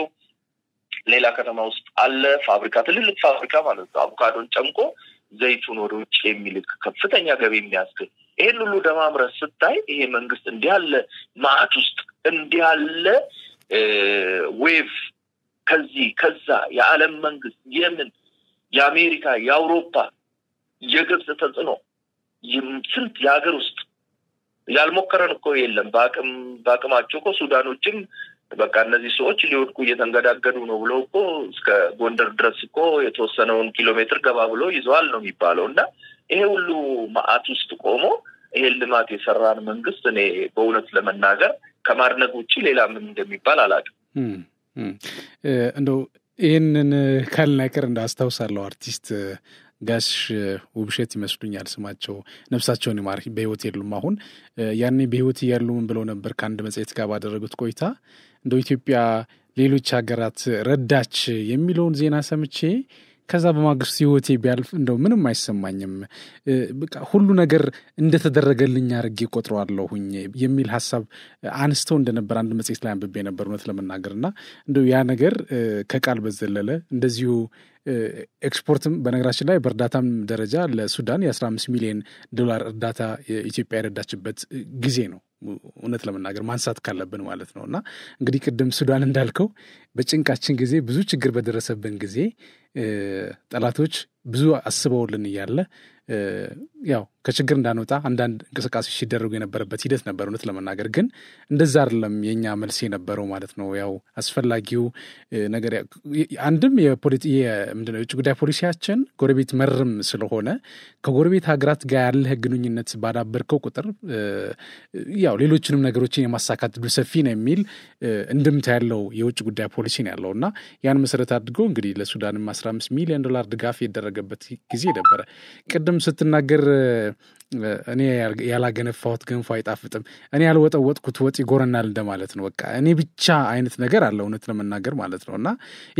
Speaker 2: ሌላ ከተማ ውስጥ አለ ፋብሪካ ትልልቅ ፋብሪካ ማለት ነው። አቮካዶን ጨምቆ ዘይቱን ወደ ውጭ የሚልክ ከፍተኛ ገቢ የሚያስገኝ ይሄን ሁሉ ደማምረስ ስታይ ይሄ መንግስት እንዲህ ያለ ማአት ውስጥ እንዲህ ያለ ዌቭ ከዛ የዓለም መንግስት የምን የአሜሪካ የአውሮፓ የግብጽ ተጽዕኖ ስንት የሀገር ውስጥ ያልሞከረን እኮ የለም። ባቅማቸው እኮ ሱዳኖችም በቃ እነዚህ ሰዎች ሊወድቁ እየተንገዳገዱ ነው ብለው እኮ እስከ ጎንደር ድረስ እኮ የተወሰነውን ኪሎሜትር ገባ ብሎ ይዘዋል ነው የሚባለውና ይሄ ሁሉ ማአት ውስጥ ቆሞ ይሄ ልማት የሰራን መንግስት እኔ በእውነት ለመናገር ከማድነቅ ውጪ ሌላ ምን እንደሚባል አላውቅም።
Speaker 1: እንደው ይሄንን ካልናከር እንዳስታውሳለሁ አርቲስት ጋሽ ውብሸት ይመስሉኛል ስማቸው ነፍሳቸውን ይማር በህይወት የሉም አሁን። ያኔ በህይወት ያሉ ምን ብለው ነበር ከአንድ መጽሔት ጋር ባደረጉት ቆይታ እንደው ኢትዮጵያ ሌሎች ሀገራት ረዳች የሚለውን ዜና ሰምቼ ከዛ በማግስቱ ህይወቴ ቢያልፍ እንደው ምንም አይሰማኝም በቃ ሁሉ ነገር እንደተደረገልኝ አርጌ ቆጥረዋለሁኝ የሚል ሐሳብ አንስተው እንደነበር አንድ መጽሔት ላይ አንብቤ ነበር እውነት ለመናገርና እንደው ያ ነገር ከቃል በዘለለ እንደዚሁ ኤክስፖርትም በነገራችን ላይ በእርዳታም ደረጃ ለሱዳን የ15 ሚሊዮን ዶላር እርዳታ ኢትዮጵያ ያረዳችበት ጊዜ ነው እውነት ለመናገር ማንሳት ካለብን ማለት ነውና እንግዲህ ቅድም ሱዳን እንዳልከው በጭንቃችን ጊዜ ብዙ ችግር በደረሰብን ጊዜ ጠላቶች ብዙ አስበውልን ይያለ ያው ከችግር እንዳንወጣ አንዳንድ እንቅስቃሴዎች ሲደረጉ የነበረበት ሂደት ነበር እውነት ለመናገር ግን እንደዛ አይደለም የኛ መልስ የነበረው ማለት ነው። ያው አስፈላጊው ነገር አንድም ምንድነው የውጭ ጉዳይ ፖሊሲያችን ጎረቤት መርም ስለሆነ ከጎረቤት ሀገራት ጋር ያለ ግንኙነት ባዳበርከው ቁጥር ያው ሌሎችንም ነገሮችን የማሳካት ዕድሉ ሰፊ ነው የሚል እንድምታ ያለው የውጭ ጉዳይ ፖሊሲ ነው ያለውና ያን መሰረት አድርጎ እንግዲህ ለሱዳንም 15 ሚሊዮን ዶላር ድጋፍ ያደረገበት ጊዜ ነበር። ቅድም ስትናገር እኔ ያላገነፋሁት ገንፎ አይጣፍጥም እኔ ያልወጠወጥኩት ወጥ ይጎረናል እንደማለት ነው በቃ እኔ ብቻ አይነት ነገር አለ እውነት ለመናገር ማለት ነውና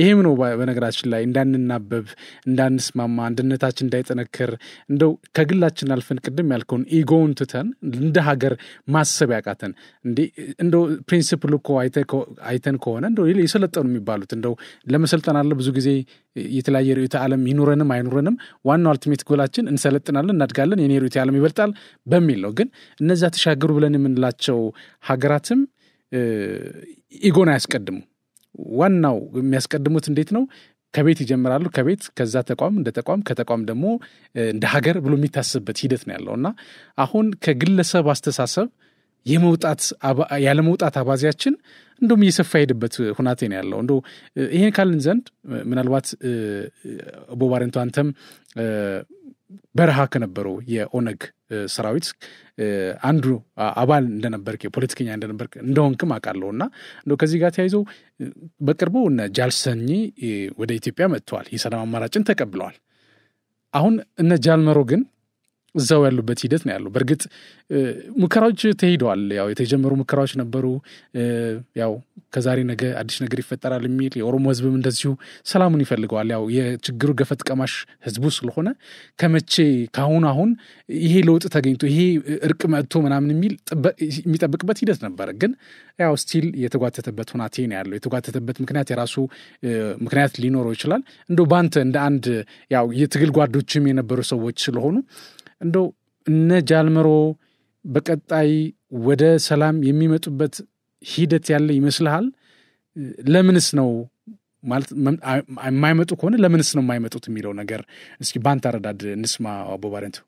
Speaker 1: ይሄም ነው በነገራችን ላይ እንዳንናበብ እንዳንስማማ አንድነታችን እንዳይጠነክር እንደው ከግላችን አልፈን ቅድም ያልከውን ኢጎውን ትተን እንደ ሀገር ማሰብ ያቃተን እንደው ፕሪንሲፕል እኮ አይተን ከሆነ እንደው የሰለጠኑ የሚባሉት እንደው ለመሰልጠን አለ ብዙ ጊዜ የተለያየ ርዕዮተ ዓለም ይኖረንም አይኖረንም ዋናው አልቲሜት ጎላችን እንሰለጥናለን እናድጋለን የኔ ርዕዮተ ዓለም ይበልጣል በሚል ነው ግን እነዛ ተሻገሩ ብለን የምንላቸው ሀገራትም ኢጎን ያስቀድሙ ዋናው የሚያስቀድሙት እንዴት ነው ከቤት ይጀምራሉ ከቤት ከዛ ተቋም እንደ ተቋም ከተቋም ደግሞ እንደ ሀገር ብሎ የሚታሰብበት ሂደት ነው ያለውና አሁን ከግለሰብ አስተሳሰብ ያለ መውጣት አባዚያችን እንደውም እየሰፋ ሄድበት ሁናቴ ነው ያለው እንደው ይሄን ካልን ዘንድ ምናልባት ቦባረንቱ አንተም በረሃ ከነበረው የኦነግ ሰራዊት አንዱ አባል እንደነበርክ የፖለቲከኛ እንደነበርክ እንደሆንክም አውቃለሁና እንደው ከዚህ ጋር ተያይዞ በቅርቡ እነ ጃልሰኝ ወደ ኢትዮጵያ መጥተዋል የሰላም አማራጭን ተቀብለዋል አሁን እነ ጃልመሮ ግን እዛው ያሉበት ሂደት ነው ያለው በርግጥ ሙከራዎች ተሄደዋል ያው የተጀመሩ ሙከራዎች ነበሩ ያው ከዛሬ ነገ አዲስ ነገር ይፈጠራል የሚል የኦሮሞ ህዝብም እንደዚሁ ሰላሙን ይፈልገዋል ያው የችግሩ ገፈት ቀማሽ ህዝቡ ስለሆነ ከመቼ አሁን ይሄ ለውጥ ተገኝቶ ይሄ እርቅ መጥቶ ምናምን የሚጠብቅበት ሂደት ነበር ግን ያው ስቲል የተጓተተበት ሁናቴ ነው ያለው የተጓተተበት ምክንያት የራሱ ምክንያት ሊኖረው ይችላል እንደው ባንተ እንደ አንድ ያው የትግል ጓዶችም የነበሩ ሰዎች ስለሆኑ እንደው እነ ጃልመሮ በቀጣይ ወደ ሰላም የሚመጡበት ሂደት ያለ ይመስልሃል ለምንስ ነው ማለት የማይመጡ ከሆነ ለምንስ ነው የማይመጡት የሚለው ነገር እስኪ ባንተ አረዳድ እንስማ ቦባረንቱ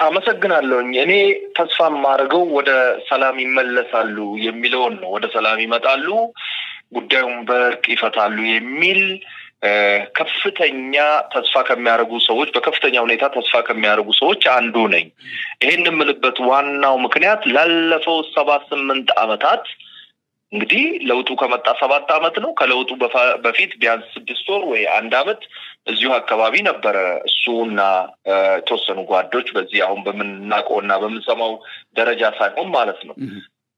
Speaker 2: አመሰግናለሁኝ እኔ ተስፋ ማድረገው ወደ ሰላም ይመለሳሉ የሚለውን ነው ወደ ሰላም ይመጣሉ ጉዳዩን በእርቅ ይፈታሉ የሚል ከፍተኛ ተስፋ ከሚያደርጉ ሰዎች በከፍተኛ ሁኔታ ተስፋ ከሚያደርጉ ሰዎች አንዱ ነኝ ይሄን የምልበት ዋናው ምክንያት ላለፈው 78 አመታት እንግዲህ ለውጡ ከመጣ 7 አመት ነው ከለውጡ በፊት ቢያንስ 6 ወር ወይ 1 አመት እዚሁ አካባቢ ነበር እሱና ተወሰኑ ጓዶች በዚህ አሁን በመናቆና በመሰማው ደረጃ ሳይሆን ማለት ነው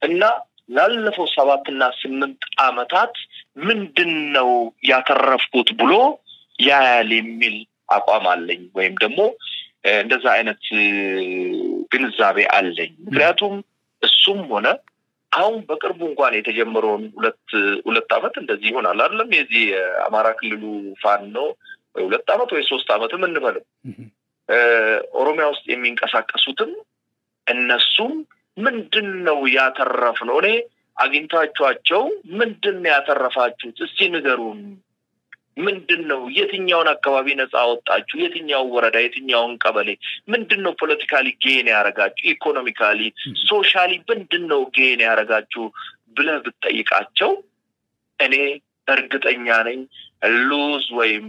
Speaker 2: እና ላለፈው 7 እና 8 አመታት ምንድነው ያተረፍኩት ብሎ ያያል የሚል አቋም አለኝ ወይም ደግሞ እንደዛ አይነት ግንዛቤ አለኝ ምክንያቱም እሱም ሆነ አሁን በቅርቡ እንኳን የተጀመረውን 2 አመት እንደዚህ ይሆናል አይደለም የዚህ አማራ ክልሉ ፋኖ ወይ 2 አመት ወይ 3 አመት ምን እንበለው ኦሮሚያ ውስጥ የሚንቀሳቀሱትም እነሱም ምንድነው ያተረፍነው እኔ አግኝታችኋቸው ምንድነው ያተረፋችሁት እስቲ ንገሩን ምንድነው የትኛውን አካባቢ ነፃ አወጣችሁ የትኛው ወረዳ የትኛውን ቀበሌ ምንድነው ፖለቲካሊ ጌን ያረጋችሁ ኢኮኖሚካሊ ሶሻሊ ምንድነው ጌን ያረጋችሁ ብለህ ብትጠይቃቸው እኔ እርግጠኛ ነኝ ሉዝ ወይም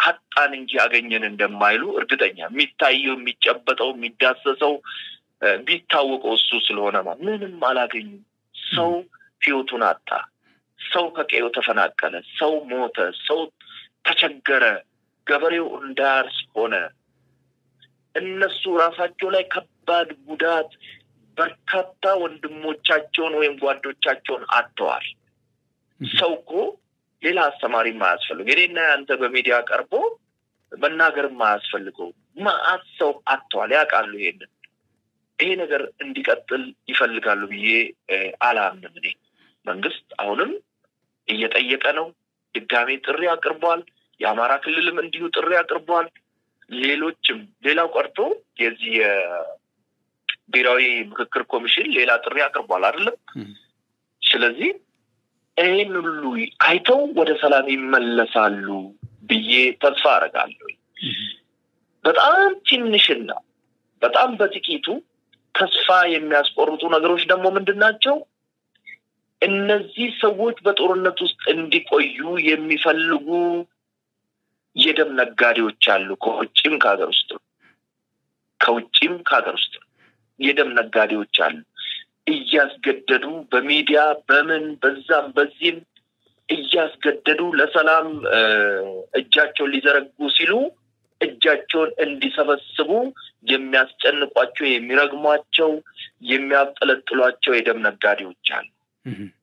Speaker 2: አጣን እንጂ አገኘን እንደማይሉ እርግጠኛ የሚታየው የሚጨበጠው የሚዳሰሰው ቢታወቀው እሱ ስለሆነ ምንም አላገኙ ሰው ህይወቱን አጣ ሰው ከቀየው ተፈናቀለ ሰው ሞተ ሰው ተቸገረ ገበሬው እንዳርስ ሆነ እነሱ ራሳቸው ላይ ከባድ ጉዳት በርካታ ወንድሞቻቸውን ወይም ጓዶቻቸውን አጥተዋል ሰውኮ ሌላ አስተማሪ ማያስፈልግ እኔና አንተ በሚዲያ ቀርቦ መናገር ማያስፈልገው ማአሰው አጥተዋል ያቃሉ ይሄ ነገር እንዲቀጥል ይፈልጋሉ ብዬ አላምንም እኔ መንግስት አሁንም እየጠየቀ ነው ድጋሜ ጥሪ አቅርቧል የአማራ ክልልም እንዲሁ ጥሪ አቅርቧል ሌሎችም ሌላው ቀርቶ የዚህ ብሔራዊ ምክክር ኮሚሽን ሌላ ጥሪ አቅርቧል አይደለም ስለዚህ ይሄን ሁሉ አይተው ወደ ሰላም ይመለሳሉ ብዬ ተስፋ አረጋለሁ በጣም ትንሽና በጣም በጥቂቱ ተስፋ የሚያስቆርጡ ነገሮች ደግሞ ምንድናቸው እነዚህ ሰዎች በጦርነት ውስጥ እንዲቆዩ የሚፈልጉ የደም ነጋዴዎች አሉ ከውጭም ከሀገር ውስጥ የደም ነጋዴዎች አሉ እያስገደዱ በሚዲያ በምን በዛም በዚህም እያስገደዱ ለሰላም እጃቸውን ሊዘረጉ ሲሉ እጃቸውን እንዲሰበስቡ የሚያስጨንቋቸው የሚረግሟቸው የሚያብጠለጥሏቸው የደም ነጋዴዎች አሉ።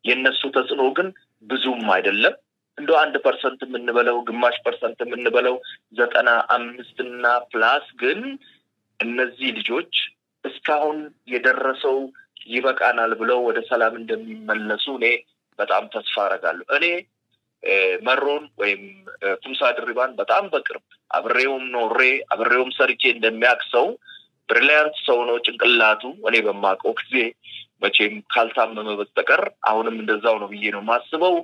Speaker 2: የነሱ ተጽዕኖ ግን ብዙም አይደለም። እንደው 1% የምንበለው ግማሽ % የምንበለው 95 እና ፕላስ ግን እነዚህ ልጆች እስካሁን የደረሰው ይበቃናል ብለው ወደ ሰላም እንደሚመለሱ እኔ በጣም ተስፋ አደርጋለሁ። እኔ መሮን ወይም ኩምሳ ድሪባን በጣም በቅርብ አብሬውም ኖሬ አብሬውም ሰርቼ እንደሚያክሰው ብሪሊያንት ሰው ነው ጭንቅላቱ። እኔ በማውቀው ጊዜ መቼም ካልታመመ በስተቀር አሁንም እንደዛው ነው ብዬ ነው ማስበው።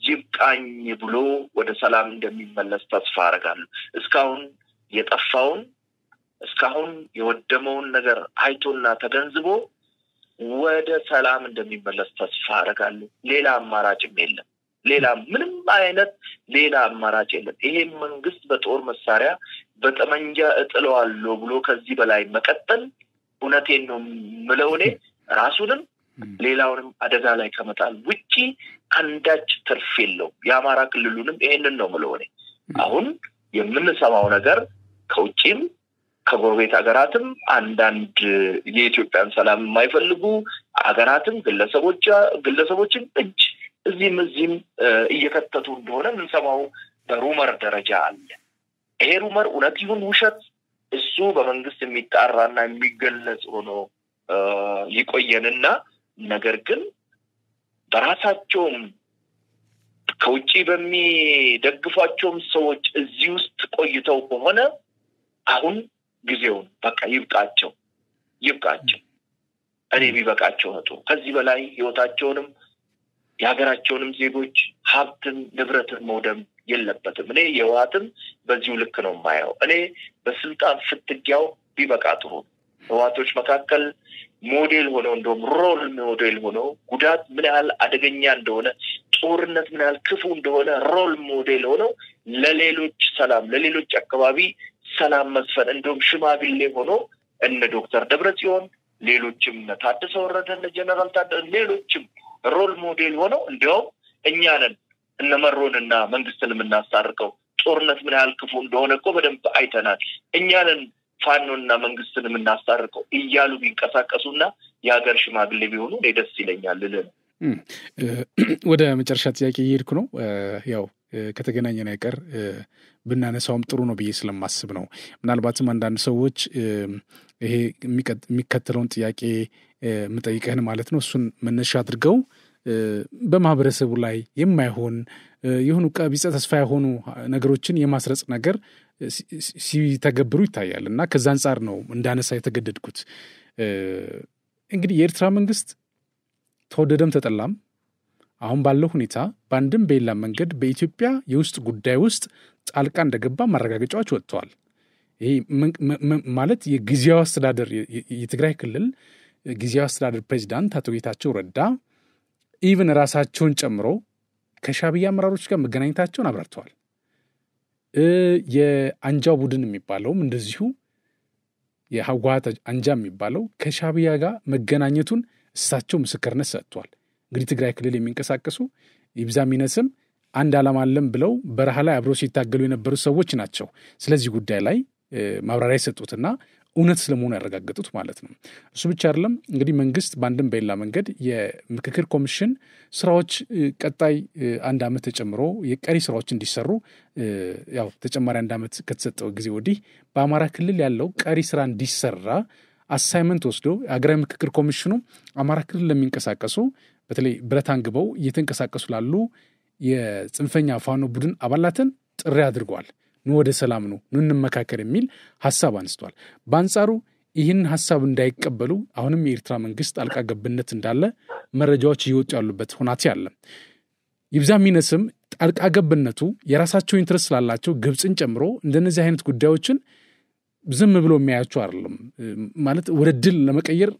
Speaker 2: ይብቃኝ ብሎ ወደ ሰላም እንደሚመለስ ተስፋ አደርጋለሁ። እስካሁን የጠፋውን እስካሁን የወደመውን ነገር አይቶና ተገንዝቦ ወደ ሰላም እንደሚመለስ ተስፋ አደርጋለሁ። ሌላ አማራጭም የለም። ሌላ ምንም አይነት ሌላ አማራጭ የለም። ይሄ መንግስት በጦር መሳሪያ በጠመንጃ እጥለዋለሁ ብሎ ከዚህ በላይ መቀጠል እውነቴን ነው የምለው እኔ ራሱንም ሌላውንም አደጋ ላይ ከመጣል ውጪ አንዳች ትርፍ የለው። የአማራ ክልሉንም ይሄንን ነው የምለው እኔ። አሁን የምንሰማው ነገር ከውጪም ከጎረቤት ሀገራትም አንዳንድ የኢትዮጵያን ሰላም የማይፈልጉ ሀገራትም ግለሰቦችን እጅ እዚህም እየከተቱ እንደሆነ የምንሰማው በሩመር ደረጃ አለ። ይሄ ሩመር እውነት ይሁን ውሸት እሱ በመንግስት የሚጣራና የሚገለጽ ሆኖ ይቆየንና ነገር ግን በራሳቸውም ከውጪ በሚደግፏቸውም ሰዎች እዚህ ውስጥ ቆይተው ከሆነ አሁን ጊዜውን በቃ ይብቃቸው። እኔ ቢበቃቸው ነው። ከዚህ በላይ ህይወታቸውንም የሀገራቸውንም ዜጎች ሀብትን ንብረትን መውደም የለበትም። እኔ የዋትም በዚሁ ልክ ነው የማየው። እኔ በስልጣን ፍትጊያው ቢበቃ ጥሩ። ህዋቶች መካከል ሞዴል ሆነው እንደውም ሮል ሞዴል ሆነው ጉዳት ምን ያህል አደገኛ እንደሆነ ጦርነት ምን ያህል ክፉ እንደሆነ ሮል ሞዴል ሆነው ለሌሎች ሰላም ለሌሎች አካባቢ ሰላም መስፈን እንደውም ሽማግሌ ሆኖ እነ ዶክተር ደብረጽዮን ሌሎችም ታደሰ ወረደ እነ ጀነራል ታደሰ ሌሎችም ሮል ሞዴል ሆነው እንደውም እኛንን እነመሮንና መንግስትን የምናስታርቀው ጦርነት ምን ያህል ክፉ እንደሆነ እኮ በደንብ አይተናል። እኛንን ፋኖና መንግስትን የምናስታርቀው እያሉ ቢንቀሳቀሱና የሀገር ሽማግሌ ቢሆኑ ደስ ይለኛል ልል።
Speaker 1: ወደ መጨረሻ ጥያቄ እየሄድኩ ነው። ያው ከተገናኘን አይቀር ብናነሳውም ጥሩ ነው ብዬ ስለማስብ ነው። ምናልባትም አንዳንድ ሰዎች ይሄ የሚከተለውን ጥያቄ የምጠይቀህን ማለት ነው እሱን መነሻ አድርገው በማህበረሰቡ ላይ የማይሆን የሆኑ ቀቢጸ ተስፋ የሆኑ ነገሮችን የማስረጽ ነገር ሲተገብሩ ይታያል እና ከዛ አንጻር ነው እንዳነሳ የተገደድኩት። እንግዲህ የኤርትራ መንግስት ተወደደም ተጠላም አሁን ባለው ሁኔታ በአንድም በሌላ መንገድ በኢትዮጵያ የውስጥ ጉዳይ ውስጥ ጣልቃ እንደገባ ማረጋገጫዎች ወጥተዋል። ይሄ ማለት የጊዜያዊ አስተዳደር የትግራይ ክልል ጊዜያዊ አስተዳደር ፕሬዚዳንት አቶ ጌታቸው ረዳ ኢቭን ራሳቸውን ጨምሮ ከሻዕቢያ አመራሮች ጋር መገናኘታቸውን አብራርተዋል። የአንጃው ቡድን የሚባለውም እንደዚሁ የህወሓት አንጃ የሚባለው ከሻዕቢያ ጋር መገናኘቱን እሳቸው ምስክርነት ሰጥተዋል። እንግዲህ ትግራይ ክልል የሚንቀሳቀሱ ይብዛም ይነስም አንድ ዓላማ አለን ብለው በረሃ ላይ አብረው ሲታገሉ የነበሩ ሰዎች ናቸው። ስለዚህ ጉዳይ ላይ ማብራሪያ የሰጡትና እውነት ስለመሆኑ ያረጋገጡት ማለት ነው። እሱ ብቻ አይደለም። እንግዲህ መንግስት በአንድም በሌላ መንገድ የምክክር ኮሚሽን ስራዎች ቀጣይ 1 ዓመት ተጨምሮ የቀሪ ስራዎች እንዲሰሩ ያው ተጨማሪ 1 ዓመት ከተሰጠው ጊዜ ወዲህ በአማራ ክልል ያለው ቀሪ ስራ እንዲሰራ አሳይመንት ወስዶ አገራዊ ምክክር ኮሚሽኑ አማራ ክልል ለሚንቀሳቀሱ በተለይ ብረት አንግበው እየተንቀሳቀሱ ላሉ የጽንፈኛ ፋኖ ቡድን አባላትን ጥሪ አድርጓል። ወደ ሰላም ነው እንመካከር የሚል ሐሳብ አንስቷል። በአንጻሩ ይህን ሐሳብ እንዳይቀበሉ አሁንም የኤርትራ መንግስት ጣልቃ ገብነት እንዳለ መረጃዎች እየወጡ ያሉበት ሁናቴ አለ። ይብዛም ይነስም ጣልቃ ገብነቱ የራሳቸው ኢንትረስት ስላላቸው ግብፅን ጨምሮ እንደነዚህ አይነት ጉዳዮችን ዝም ብሎ የሚያያቸው አይደለም። ማለት ወደ ድል ለመቀየር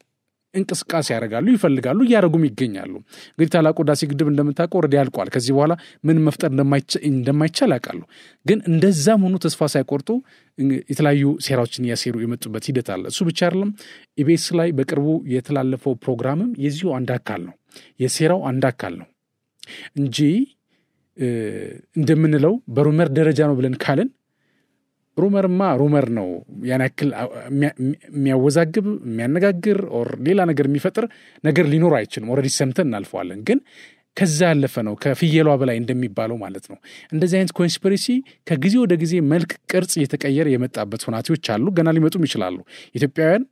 Speaker 1: እንቅስቃሴ ያደርጋሉ፣ ይፈልጋሉ፣ እያደረጉም ይገኛሉ። እንግዲህ ታላቁ ህዳሴ ግድብ እንደምታውቀው ኦልሬዲ አልቋል። ከዚህ በኋላ ምን መፍጠር እንደማይቻል ያውቃሉ። ግን እንደዛም ሆኖ ተስፋ ሳይቆርጡ የተለያዩ ሴራዎችን እያሴሩ የመጡበት ሂደት አለ። እሱ ብቻ አይደለም። ኢቢኤስ ላይ በቅርቡ የተላለፈው ፕሮግራምም የዚሁ አንድ አካል ነው፣ የሴራው አንድ አካል ነው እንጂ እንደምንለው በሩመር ደረጃ ነው ብለን ካልን ሩመር ነው ያን ያክል የሚያወዛግብ የሚያነጋግር ኦር ሌላ ነገር የሚፈጥር ነገር ሊኖር አይችልም ኦሬዲ ሰምተን እናልፈዋለን ግን ከዛ ያለፈ ነው ከፍየሏ በላይ እንደሚባለው ማለት ነው እንደዚህ አይነት ኮንስፒሬሲ ከጊዜ ወደ ጊዜ መልክ ቅርጽ እየተቀየረ የመጣበት ሁኔታዎች አሉ ገና ሊመጡም ይችላሉ ኢትዮጵያውያን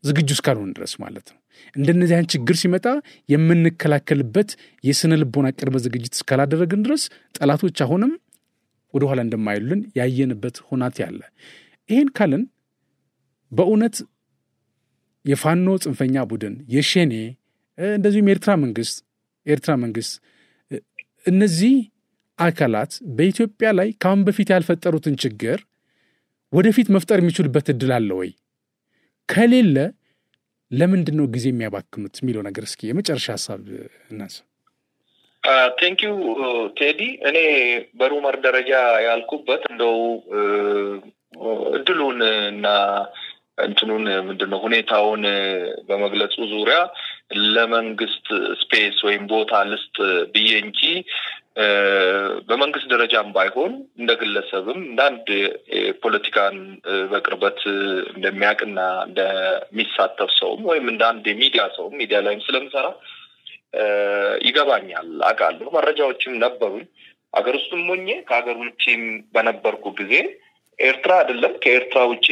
Speaker 1: ዝግጁ እስካልሆን ድረስ ማለት ነው እንደነዚህ አይነት ችግር ሲመጣ የምንከላከልበት የስነ ልቦና ቅርብ ዝግጅት እስካላደረግን ድረስ ጠላቶች አሁንም ወደ ኋላ እንደማይሉን ያየንበት ሁኔታ ያለ ይሄን ካልን በእውነት የፋኖ ጽንፈኛ ቡድን የሸኔ እንደዚሁም ኤርትራ መንግስት እነዚህ አካላት በኢትዮጵያ ላይ ካሁን በፊት ያልፈጠሩትን ችግር ወደፊት መፍጠር የሚችሉበት እድል አለ ወይ ከሌለ ለምንድነው ጊዜ የሚያባክኑት የሚለው ነገር እስኪ የመጨረሻ ሐሳብ እናንሳ
Speaker 2: ቴንክ ዩ ቴዲ እኔ በሩመር ደረጃ ያልኩበት እንደው እድሉን እና እንትኑን ምንድነው ሁኔታውን በመግለጹ ዙሪያ ለመንግስት ስፔስ ወይም ቦታ ልስጥ ብዬ እንጂ በመንግስት ደረጃም ባይሆን እንደግለሰብም እንዳንድ ፖለቲካን በቅርበት እንደሚያቅና እንደሚሳተፍ ሰውም ወይም እንዳንድ ሚዲያ ሰው ሚዲያ ላይም ስለምሰራ ይገባኛል አቃለሁ መረጃዎችም ነበሩ አገር ውስጥም ሆኜ ከሀገር ውጪም በነበርኩ ጊዜ ኤርትራ አይደለም ከኤርትራ ውጪ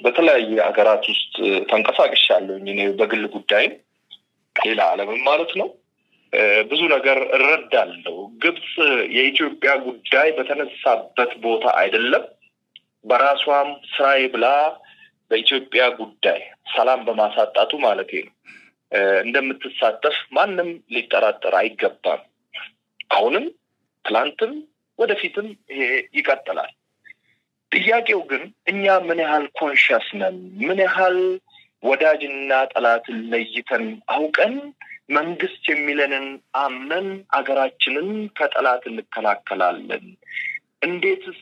Speaker 2: በተለያየ ሀገራት ውስጥ ተንቀሳቅሻለሁ እኔ በግል ጉዳይ ሌላ ዓለም ማለት ነው ብዙ ነገር እረዳለሁ ግብጽ የኢትዮጵያ ጉዳይ በተነሳበት ቦታ አይደለም በራሷም ስራዬ ብላ በኢትዮጵያ ጉዳይ ሰላም በማሳጣቱ ማለት ነው እንደምትሳተፍ ማንም ሊጠራጠር አይገባም አሁንም ትላንትም ወደፊትም ይሄ ይቀጥላል ጥያቄው ግን እኛ ምን ያህል ኮንሺየስ ነን ምን ያህል ወዳጅና ጠላትን ለይተን አውቀን መንግስት የሚለንን አምነን አገራችንን ከጠላት እንከላከላለን እንዴትስ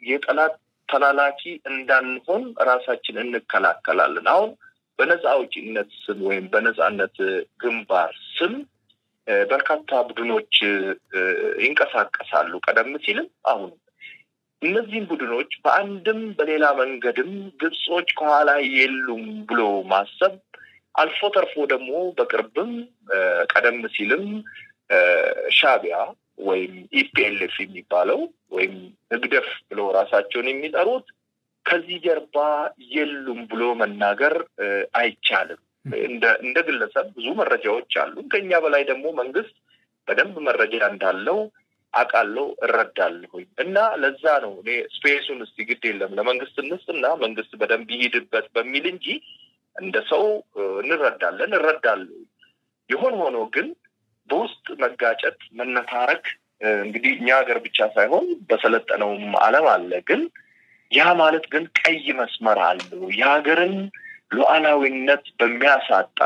Speaker 2: የጠላት ተላላኪ እንዳንሆን ራሳችንን እንከላከላለን አሁን በነፃ አውጪነት ስም ወይም በነፃነት ግንባር ስም በርካታ ቡድኖች ይንቀሳቀሳሉ ቀደም ሲልም አሁን እነዚህ ቡድኖች በአንድም በሌላ መንገድም ግብጾች ከኋላ የሉም ብሎ ማሰብ አልፎ ተርፎ ደግሞ በቅርብም ቀደም ሲልም ሻቢያ ወይም ኢፒኤልኤፍ የሚባለው ወይም ንግደፍ ብሎ ራሳቸውን የሚጠሩት ከዚህ ጀርባ የሉም ብሎ መናገር አይቻልም እንደ ግለሰብ ብዙ መረጃዎች አሉ ከኛ በላይ ደግሞ መንግስት በደንብ መረጃ እንዳለው አቃለው እረዳለሁ እና ለዛ ነው እኔ ስፔሱን እስቲ ግድ የለም ለመንግስት እንስና መንግስት በደንብ ይሄድበት በሚል እንጂ እንደ ሰው እንረዳለን ይሆን ሆኖ ግን በውስጥ መጋጨት መነታረክ እንግዲህ እኛ ሀገር ብቻ ሳይሆን በሰለጠነው ዓለም አለ ግን ያ ማለት ግን ቀይ መስመር አለው የሀገርን ሉዓላዊነት በሚያሳጣ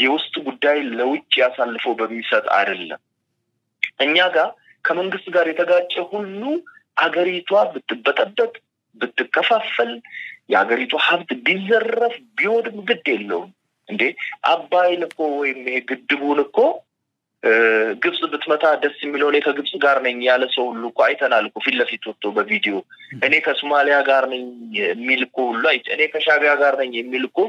Speaker 2: የውስጥ ጉዳይ ለውጭ ያሳልፈው በሚሰጥ አይደለም እኛ ጋር ከመንግስት ጋር የተጋጨ ሁሉ አገሪቷ ብትበጠበጥ ብትከፋፈል የአገሪቷ ሀብት ቢዘረፍ ቢወድም ግድ የለውም እንዴ አባይን እኮ ወይም ግድቡን እኮ ግብጽ ብትመታ ደስ የሚለው እኔ ከግብጽ ጋር ነኝ ያለ ሰው ሁሉ እኮ አይተናል እኮ ፊት ለፊት ወጥቶ በቪዲዮ እኔ ከሶማሊያ ጋር ነኝ የሚል እኮ ሁሉ እኔ ከሻቢያ ጋር ነኝ የሚል እኮ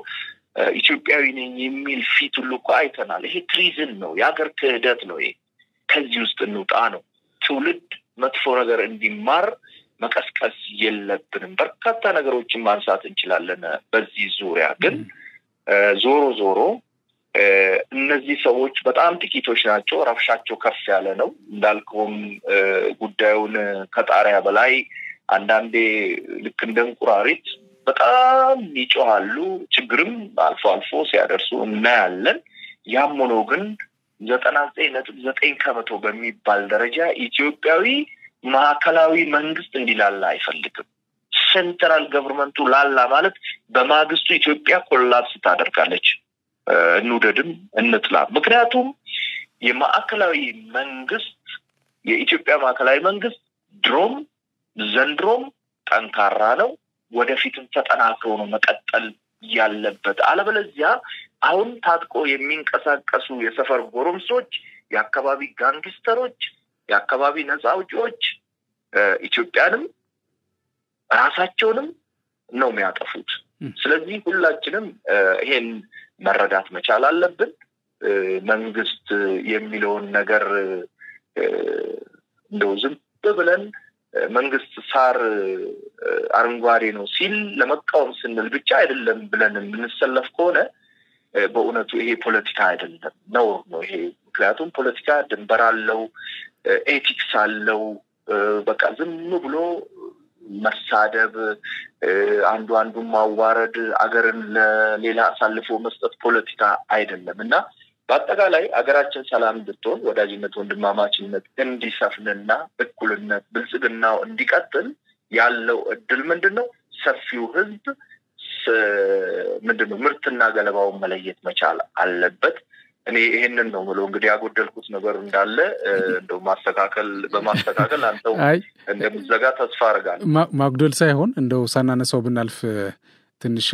Speaker 2: ኢትዮጵያዊ ነኝ የሚል ፊት ሁሉ እኮ አይተናል ይሄ ትሪዝን ነው የሀገር ክህደት ነው ይሄ ከዚህ ውስጥ እንውጣ ነው ትውልድ መጥፎ ነገር እንዲማር መቀስቀስ የለብንም በርካታ ነገሮችን ማንሳት እንችላለን በዚህ ዙሪያ ግን ዞሮ እነዚህ ሰዎች በጣም ጥቂቶች ናቸው ረፍሻቸው ከፍ ያለ ነው እንዳልኩም ጉዳዩን ከጣሪያ በላይ አንዳንዴ ልክ እንደንቁራሪት በጣም ይጮሃሉ ችግርም አልፎ ሲያደርሱ እናያለን ያም ሆኖ ግን 99.9% በሚባል ደረጃ ኢትዮጵያዊ ማዕከላዊ መንግስት እንዲላላ አይፈልግም ሴንትራል ገቨርንመንቱ ላላ ማለት በማግስቱ ኢትዮጵያ ኮላፕስ ታደርጋለች እንውደድም እንጥላ ምክንያቱም የማዕከላዊ መንግስት የኢትዮጵያ ማዕከላዊ መንግስት ድሮም ዘንድሮም ጠንካራ ነው ወደፊትም ተጠናክሮ ነው መቀጠል ያለበት አለበለዚያ አሁን ታጥቆ የሚንቀሳቀሱ የሰፈር ጎረምሶች የአካባቢ ጋንግስተሮች የአካባቢ ነፃ አውጪዎች ኢትዮጵያንም ራሳቸውንም ነው የሚያጠፉት ስለዚህ ሁላችንም ይሄን መረዳት መቻል አለብን መንግስት የሚለውን ነገር እንደው ዝም ብለን መንግስት ሳር አረንጓዴ ነው ሲል ለመቃወም ስንል ብቻ አይደለም ብለን የምንሰለፍ ከሆነ በእውነቱ ይሄ ፖለቲካ አይደለም ነው ይሄ ምክንያቱም ፖለቲካ ድንበር አለው ኤቲክስ አለው በቃ ዝም ብሎ መሳደብ አንዱን ማዋረድ አገርን ለሌላ አሳልፎ መስጠት ፖለቲካ አይደለምና በአጠቃላይ አገራችን ሰላም እንድትሆን ወዳጅነት ወንድማማችነት እንዲሰፍንና እኩልነት ብልጽግናው እንዲቀጥል ያለው እድል ምንድነው ሰፊው ህዝብ ምንድነው ምርትና ገለባውን መለየት መቻል አለበት እኔ ይሄንን ነው ብሎ እንግዲህ ያጎደልኩት ነገር እንዳለ እንደው በማስተካከል አንተው እንደምዘጋ ተስፋ አደርጋለሁ
Speaker 1: ማጉደል ሳይሆን እንደው ሳናነሳው ብናልፍ ትንሽ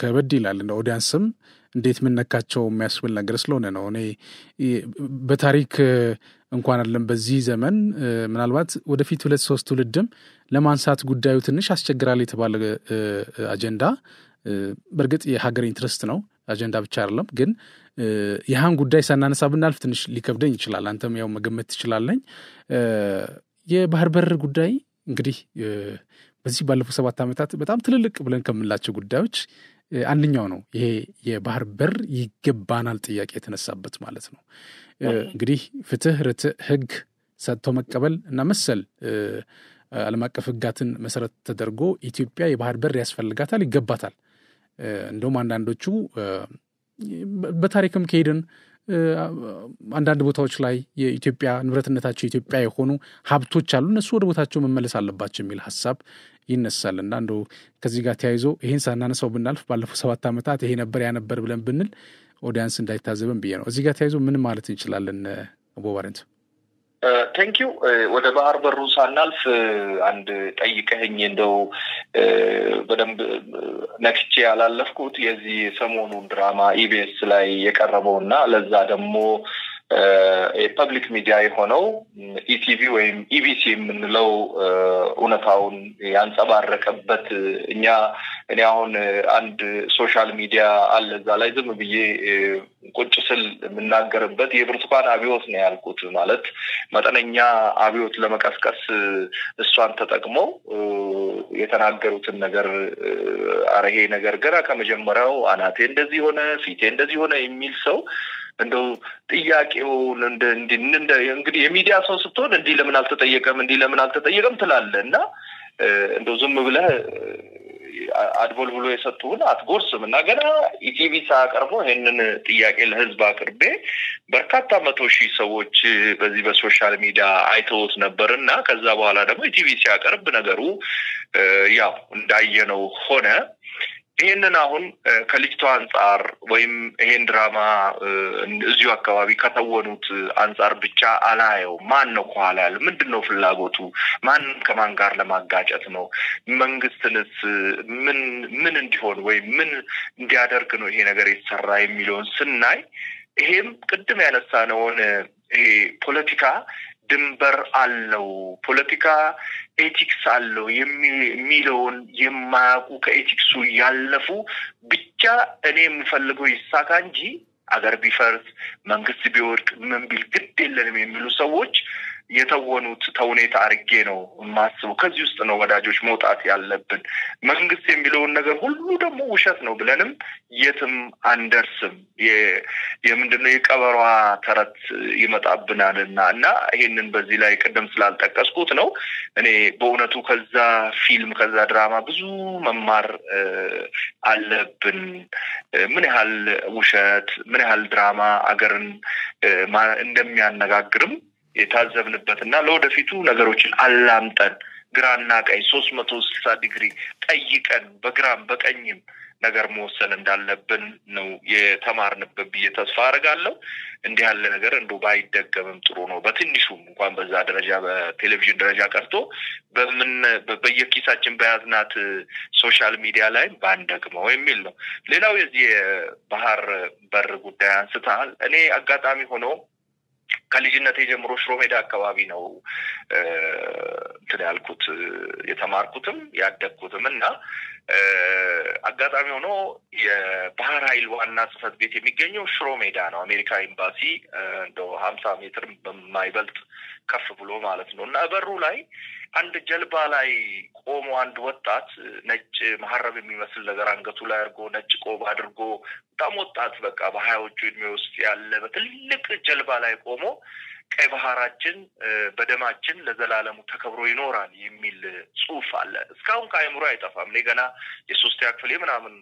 Speaker 1: ከበድ ይላል እንደው ኦዲያንስም እንዴት ምንነካቸው የሚያስብል ነገር ስለሆነ ነው እኔ በታሪክ እንኳን አይደለም በዚህ ዘመን ምናልባት ወደፊት 2-3 ትውልድም ለማንሳት ጉዳዩ ትንሽ አስቸግራል የተባለ አጀንዳ በርግጥ የሀገር ኢንትረስት ነው አጀንዳ ብቻ አይደለም ግን ይሃን ጉዳይ ሳናነሳ ብናልፍ ትንሽ ሊከብደኝ ይችላል አንተም ያው መገመት ትችላለኝ የባህር በር ጉዳይ እንግዲህ በዚህ ባለፈው 7 ዓመታት በጣም ትልልቅ ብለን ከምንላቸው ጉዳዮች አንደኛው ነው ይሄ የባህር በር ይገባናል ጥያቄ የተነሳበት ማለት ነው እንግዲህ ፍትህ ርትዕ ህግ ሰጥቶ መቀበል እና መሰል ዓለም አቀፍ ህጋትን መሰረት ተደርጎ ኢትዮጵያ የባህር በር ያስፈልጋታል ይገባታል እንደውም አንዳንዶቹ በታሪክም ከሄድን አንዳንድ ቦታዎች ላይ የኢትዮጵያ ንብረትነታቸው ኢትዮጵያ የሆኑ ሀብቶች አሉ እነሱ ወደ ቦታቸው መመለስ አለባቸው የሚል ሐሳብ ይነሳልና እንደው ከዚህ ጋር ተያይዞ ይሄን ሳናነሳው ብናልፍ ባለፈው 7 ዓመታት ይሄ ነበር ያ ነበር ብለን ብንል ኦዲያንስ እንዳይታዘበን ብዬ ነው እዚህ ጋር ተያይዞ ምን ማለት እንችላለን አቦባረንት
Speaker 2: Thank you ወደ ባህር በሩ ሳናልፍ አንድ ጠይቀኝ እንደው በደንብ ነክቼ ያላለፍኩት የዚህ ሰሞኑን ድራማ ኢቢኤስ ላይ የቀረበውና ለዛ ደግሞ ፐብሊክ ሚዲያ የሆነው ኢቲቪ ወይም ኢቢሲ የምንለው እውነታውን ያንጸባረቀበት እኔ አሁን አንድ ሶሻል ሚዲያ አለ እዛ ላይ ዝም ብዬ ቁጭ ስል የምናገርበት የብርቱካን አብዮት ነው ያልኩት ማለት መጠነኛ አብዮት ለመቀስቀስ እሷን ተጠቅመው የተናገሩትን ነገር አረሄ ነገር ገና ከመጀመሪያው አናቴ እንደዚህ ሆነ ፊቴ እንደዚህ ሆነ የሚል ሰው እንደው ጥያቄውን እንግዲህ የሚዲያ ሰው ስትሆን እንዲህ ለምን አልተጠየቀም ትላለና እንደው ዝም ብለህ አድቦል ብሎ የሰጡን አትጎርስም እና ገና ኢቲቪ ሳቀርቦ ይሄንን ጥያቄ ለህዝብ አቅርቤ በርካታ 100,000 ሰዎች በዚህ በሶሻል ሚዲያ አይተውት ነበርና ከዛ በኋላ ደግሞ ኢቲቪ ሲያቀርብ ነገሩ ያው እንዳየነው ሆነ ይሄንን አሁን ከልጅቷ አንፃር ወይም ይሄን ድራማ እዚሁ አካባቢ ከተወኑት አንፃር ብቻ አላየው ማን ነው ኋላ ያለ ምንድነው ፍላጎቱ ማን ከማን ጋር ለማጋጨት ነው መንግስትንስ ምን እንዲሆን ወይ ምን እንዲያደርግ ነው ይሄ ነገር የተሰራ የሚለውን ስናይ ይሄም ቅድም ያነሳነውን ይሄ ፖለቲካ ድንበር አለው ፖለቲካ ኤቲክስ አለው የሚለውን የማያውቁ ከኤቲክሱ ያለፉ ብቻ እኔ የምፈልገው ይሳካ እንጂ አገር ቢፈርስ መንግስት ቢወድቅ ምን ቢል ግድ የለንም የሚሉ ሰዎች የተወኑት ተውኔት አርጌ ነው ማስቡ ከዚህ ውስጥ ነው ወዳጆች መውጣት ያለብን መንግስት የሚለውን ነገር ሁሉ ደግሞ ውሸት ነው ብለንም የትም አንደርስም የምንድነው የቀበሯ ተረት ይመጣብናልና እና ይሄንን በዚህ ላይ ቀደም ስላልጠቀስኩት ነው እኔ በእውነቱ ከዛ ፊልም ከዛ ድራማ ብዙ መማር አለብን ምን ያህል ውሸት ምን ያህል ድራማ አገርን እንደሚያነጋግርም የታዘብንበትና ለወደፊቱ ነገሮችን አላምጠን ግራና ቀኝ 360 ዲግሪ ጠይቀን በግራም በቀኝም ነገር መወሰን እንዳለብን ነው የተማርንበት ብዬ ተስፋ አደርጋለሁ እንዲህ ያለ ነገር እንደው ባይደገምም ጥሩ ነው በትንሹም እንኳን በዛ ደረጃ በቴሌቪዥን ደረጃ ቀርቶ በየኪሳችን በያዝናት ሶሻል ሚዲያ ላይ ባንደግመው የሚል ነው ሌላው የዚህ ባህር በር ጉዳይ አንስታል እኔ አጋጣሚ ሆኖ ከልጅነቴ ጀምሮ ሽሮ ሜዳ አካባቢ ነው እንትን ያልኩት የተማርኩትም ያደግኩትም እና አጋጣሚ ሆኖ የባህር ኃይል ዋና ጽሕፈት ቤት የሚገኘው ሽሮ ሜዳ ነው። አሜሪካ ኤምባሲ እንደው 50 ሜትር በማይበልጥ ከፍ ብሎ ማለት ነው። እና በሩ ላይ አንድ ጀልባ ላይ ቆሞ አንድ ወጣት ነጭ መሐረብ የሚመስል ነገር አንገቱ ላይ አድርጎ ነጭ ቆብ አድርጎ በጣም ወጣት በቃ በሀያዎቹ እድሜ ውስጥ ያለ በትልቅ ጀልባ ላይ ቆሞ ቀይ ባህራችን በደማችን ለዘላለሙ ተከብሮ ይኖራል የሚል ጽሑፍ አለ። እስካሁን ከአይምሮ አይጠፋም። እኔ ገና የ3ኛ ክፍል ምናምን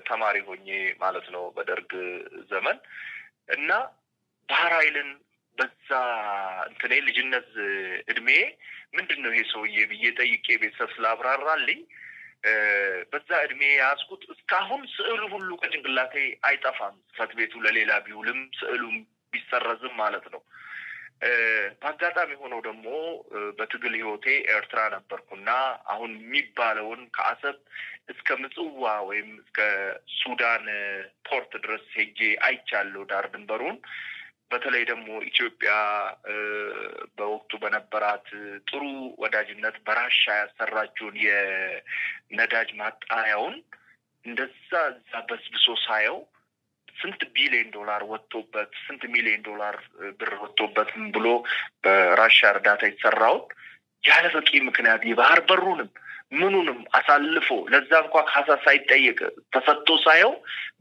Speaker 2: ተማሪ ሆኜ ማለት ነው በደርግ ዘመን እና ባህር ኃይልን በዛ እንትኔ ልጅነት እድሜ ምንድነው ይሄ ሰውዬ ብዬ ጠይቄ ቤተሰብ ስላብራራልኝ በዛ እድሜ ያስኩት እስካሁን ስዕሉ ሁሉ ከጭንቅላቴ አይጠፋም። ጽሕፈት ቤቱ ለሌላ ቢውልም ስዕሉም ቢሰረዝም ማለት ነው። በአጋጣሚ ሆኖ ደግሞ በትግል ህይወቴ ኤርትራ ነበርኩና አሁን የሚባለውን ከአሰብ እስከ ምጽዋ ወይም እስከ ሱዳን ፖርት ድረስ ሄጄ አይቻለሁ ዳር ድንበሩን። በተለይ ደግሞ ኢትዮጵያ በወቅቱ በነበራት ጥሩ ወዳጅነት በራሻ ያሰራችውን የነዳጅ ማጣሪያውን እንደዛ በስብሶ ሳየው ስንት ቢሊዮን ዶላር ወጥቶበት ስንት ሚሊዮን ዶላር ብር ወጥቶበት ብሎ በራሻ እርዳታ የተሰራው ያለ በቂ ምክንያት የባህር በሩንም ምኑንም አሳልፎ ለዛ እንኳን ካሳ ሳይጠየቅ ተፈቶ ሳየው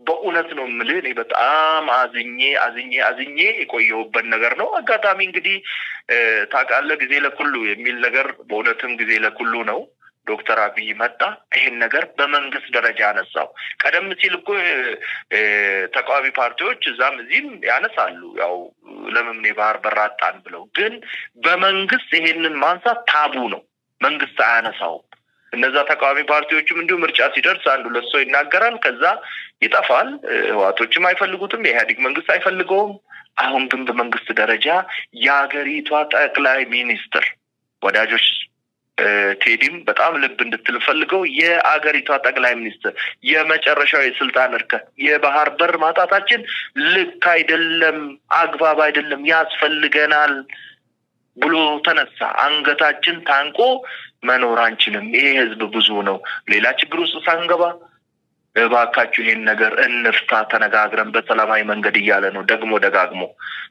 Speaker 2: በእውነት ነው የምልህ እኔ በጣም አዝኜ የቆየሁበት ነገር ነው። አጋጣሚ እንግዲህ ታውቃለህ ጊዜ ለኩሉ የሚል ነገር በእውነትም ጊዜ ለኩሉ ነው። ዶክተር አብይ መጣ ይሄን ነገር በመንግስት ደረጃ አነሳው። ቀደም ሲል እኮ ተቃዋሚ ፓርቲዎች እዛም እዚህም ያነሳሉ ያው ለምን የባህር በር አጣን ብለው፣ ግን በመንግስት ይሄንን ማንሳት ታቡ ነው። መንግስት አያነሳው። እነዛ ተቃዋሚ ፓርቲዎችም እንዲሁ ምርጫ ሲደርስ አንዱ ለሶ ይናገራል ከዛ ይጠፋል። ህዋቶችም አይፈልጉትም፣ የኢህአዴግ መንግስት አይፈልገውም። አሁን ግን በመንግስት ደረጃ የሀገሪቷ ጠቅላይ ሚኒስትር ወዳጆች ቴዲም በጣም ልብ እንድትልፈልገው የአገሪቷ ጠቅላይ ሚኒስትር የመጨረሻው የስልጣን እርከን የባህር በር ማጣታችን ልክ አይደለም፣ አግባብ አይደለም፣ ያስፈልገናል ብሎ ተነሳ። አንገታችን ታንቆ መኖር አንችልም፣ ይሄ ህዝብ ብዙ ነው፣ ሌላ ችግር ውስጥ ሳንገባ እባካችሁ ይሄን ነገር እንፍታ ተነጋግረን በሰላማዊ መንገድ እያለ ነው ደግሞ ደጋግሞ።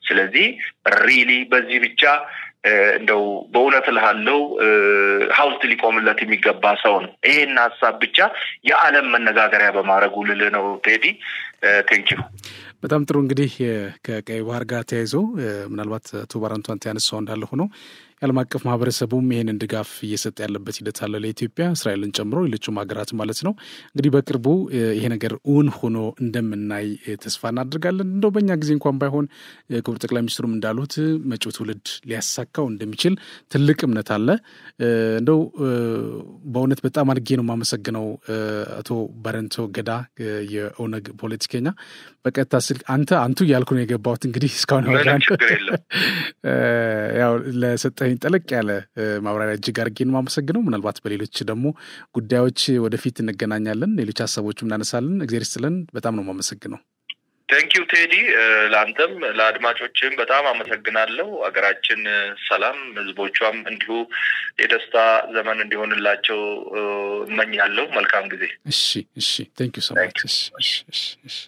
Speaker 2: ስለዚህ ሪሊ በዚህ ብቻ እንደው በእውነት ለሃለው ሀውልት ሊቆምለት የሚገባ ሰው ነው። ይሄን ሐሳብ ብቻ የዓለም መነጋገሪያ በማድረጉ ልልህ ነው ቴዲ። ቴንኪው።
Speaker 1: በጣም ጥሩ። እንግዲህ ከቀይ ባህር ጋር ተያይዞ ምናልባት ቱባራንቱ አንተ ያነሳው እንዳለ ሆኖ የዓለም አቀፍ ማህበረሰቡም ይሄንን ድጋፍ እየሰጠ ያለበት ሂደት አለ ለኢትዮጵያ እስራኤልን ጨምሮ ሌሎችም ሀገራት ማለት ነው። እንግዲህ በቅርቡ ይሄ ነገር እውን ሆኖ እንደምናይ ተስፋ እናደርጋለን። እንደው በእኛ ጊዜ እንኳን ባይሆን ክቡር ጠቅላይ ሚኒስትሩም እንዳሉት መጪው ትውልድ ሊያሳካው እንደሚችል ትልቅ እምነት አለ። እንደው በእውነት በጣም አድርጌ ነው የማመሰግነው አቶ ባረንቶ ገዳ የኦነግ ፖለቲከኛ። በቀጥታ ስልክ አንቱ እያልኩ ነው የገባሁት። እንግዲህ እስካሁን ያው ለሰጠኝ ጠለቅ ያለ ማብራሪያ እጅግ አድርጌ ነው የማመሰግነው። ምናልባት በሌሎች ደግሞ ጉዳዮች ወደፊት እንገናኛለን፣ ሌሎች ሀሳቦችም እናነሳለን። እግዚአብሔር ይስጥልን። በጣም ነው የማመሰግነው።
Speaker 2: ቴንኪው ቴዲ። ለአንተም ለአድማጮችም በጣም አመሰግናለሁ። አገራችን ሰላም፣ ህዝቦቿም እንዲሁ የደስታ ዘመን እንዲሆንላቸው እመኛለሁ። መልካም ጊዜ።
Speaker 1: እሺ ቴንኪው ሶ ማች። እሺ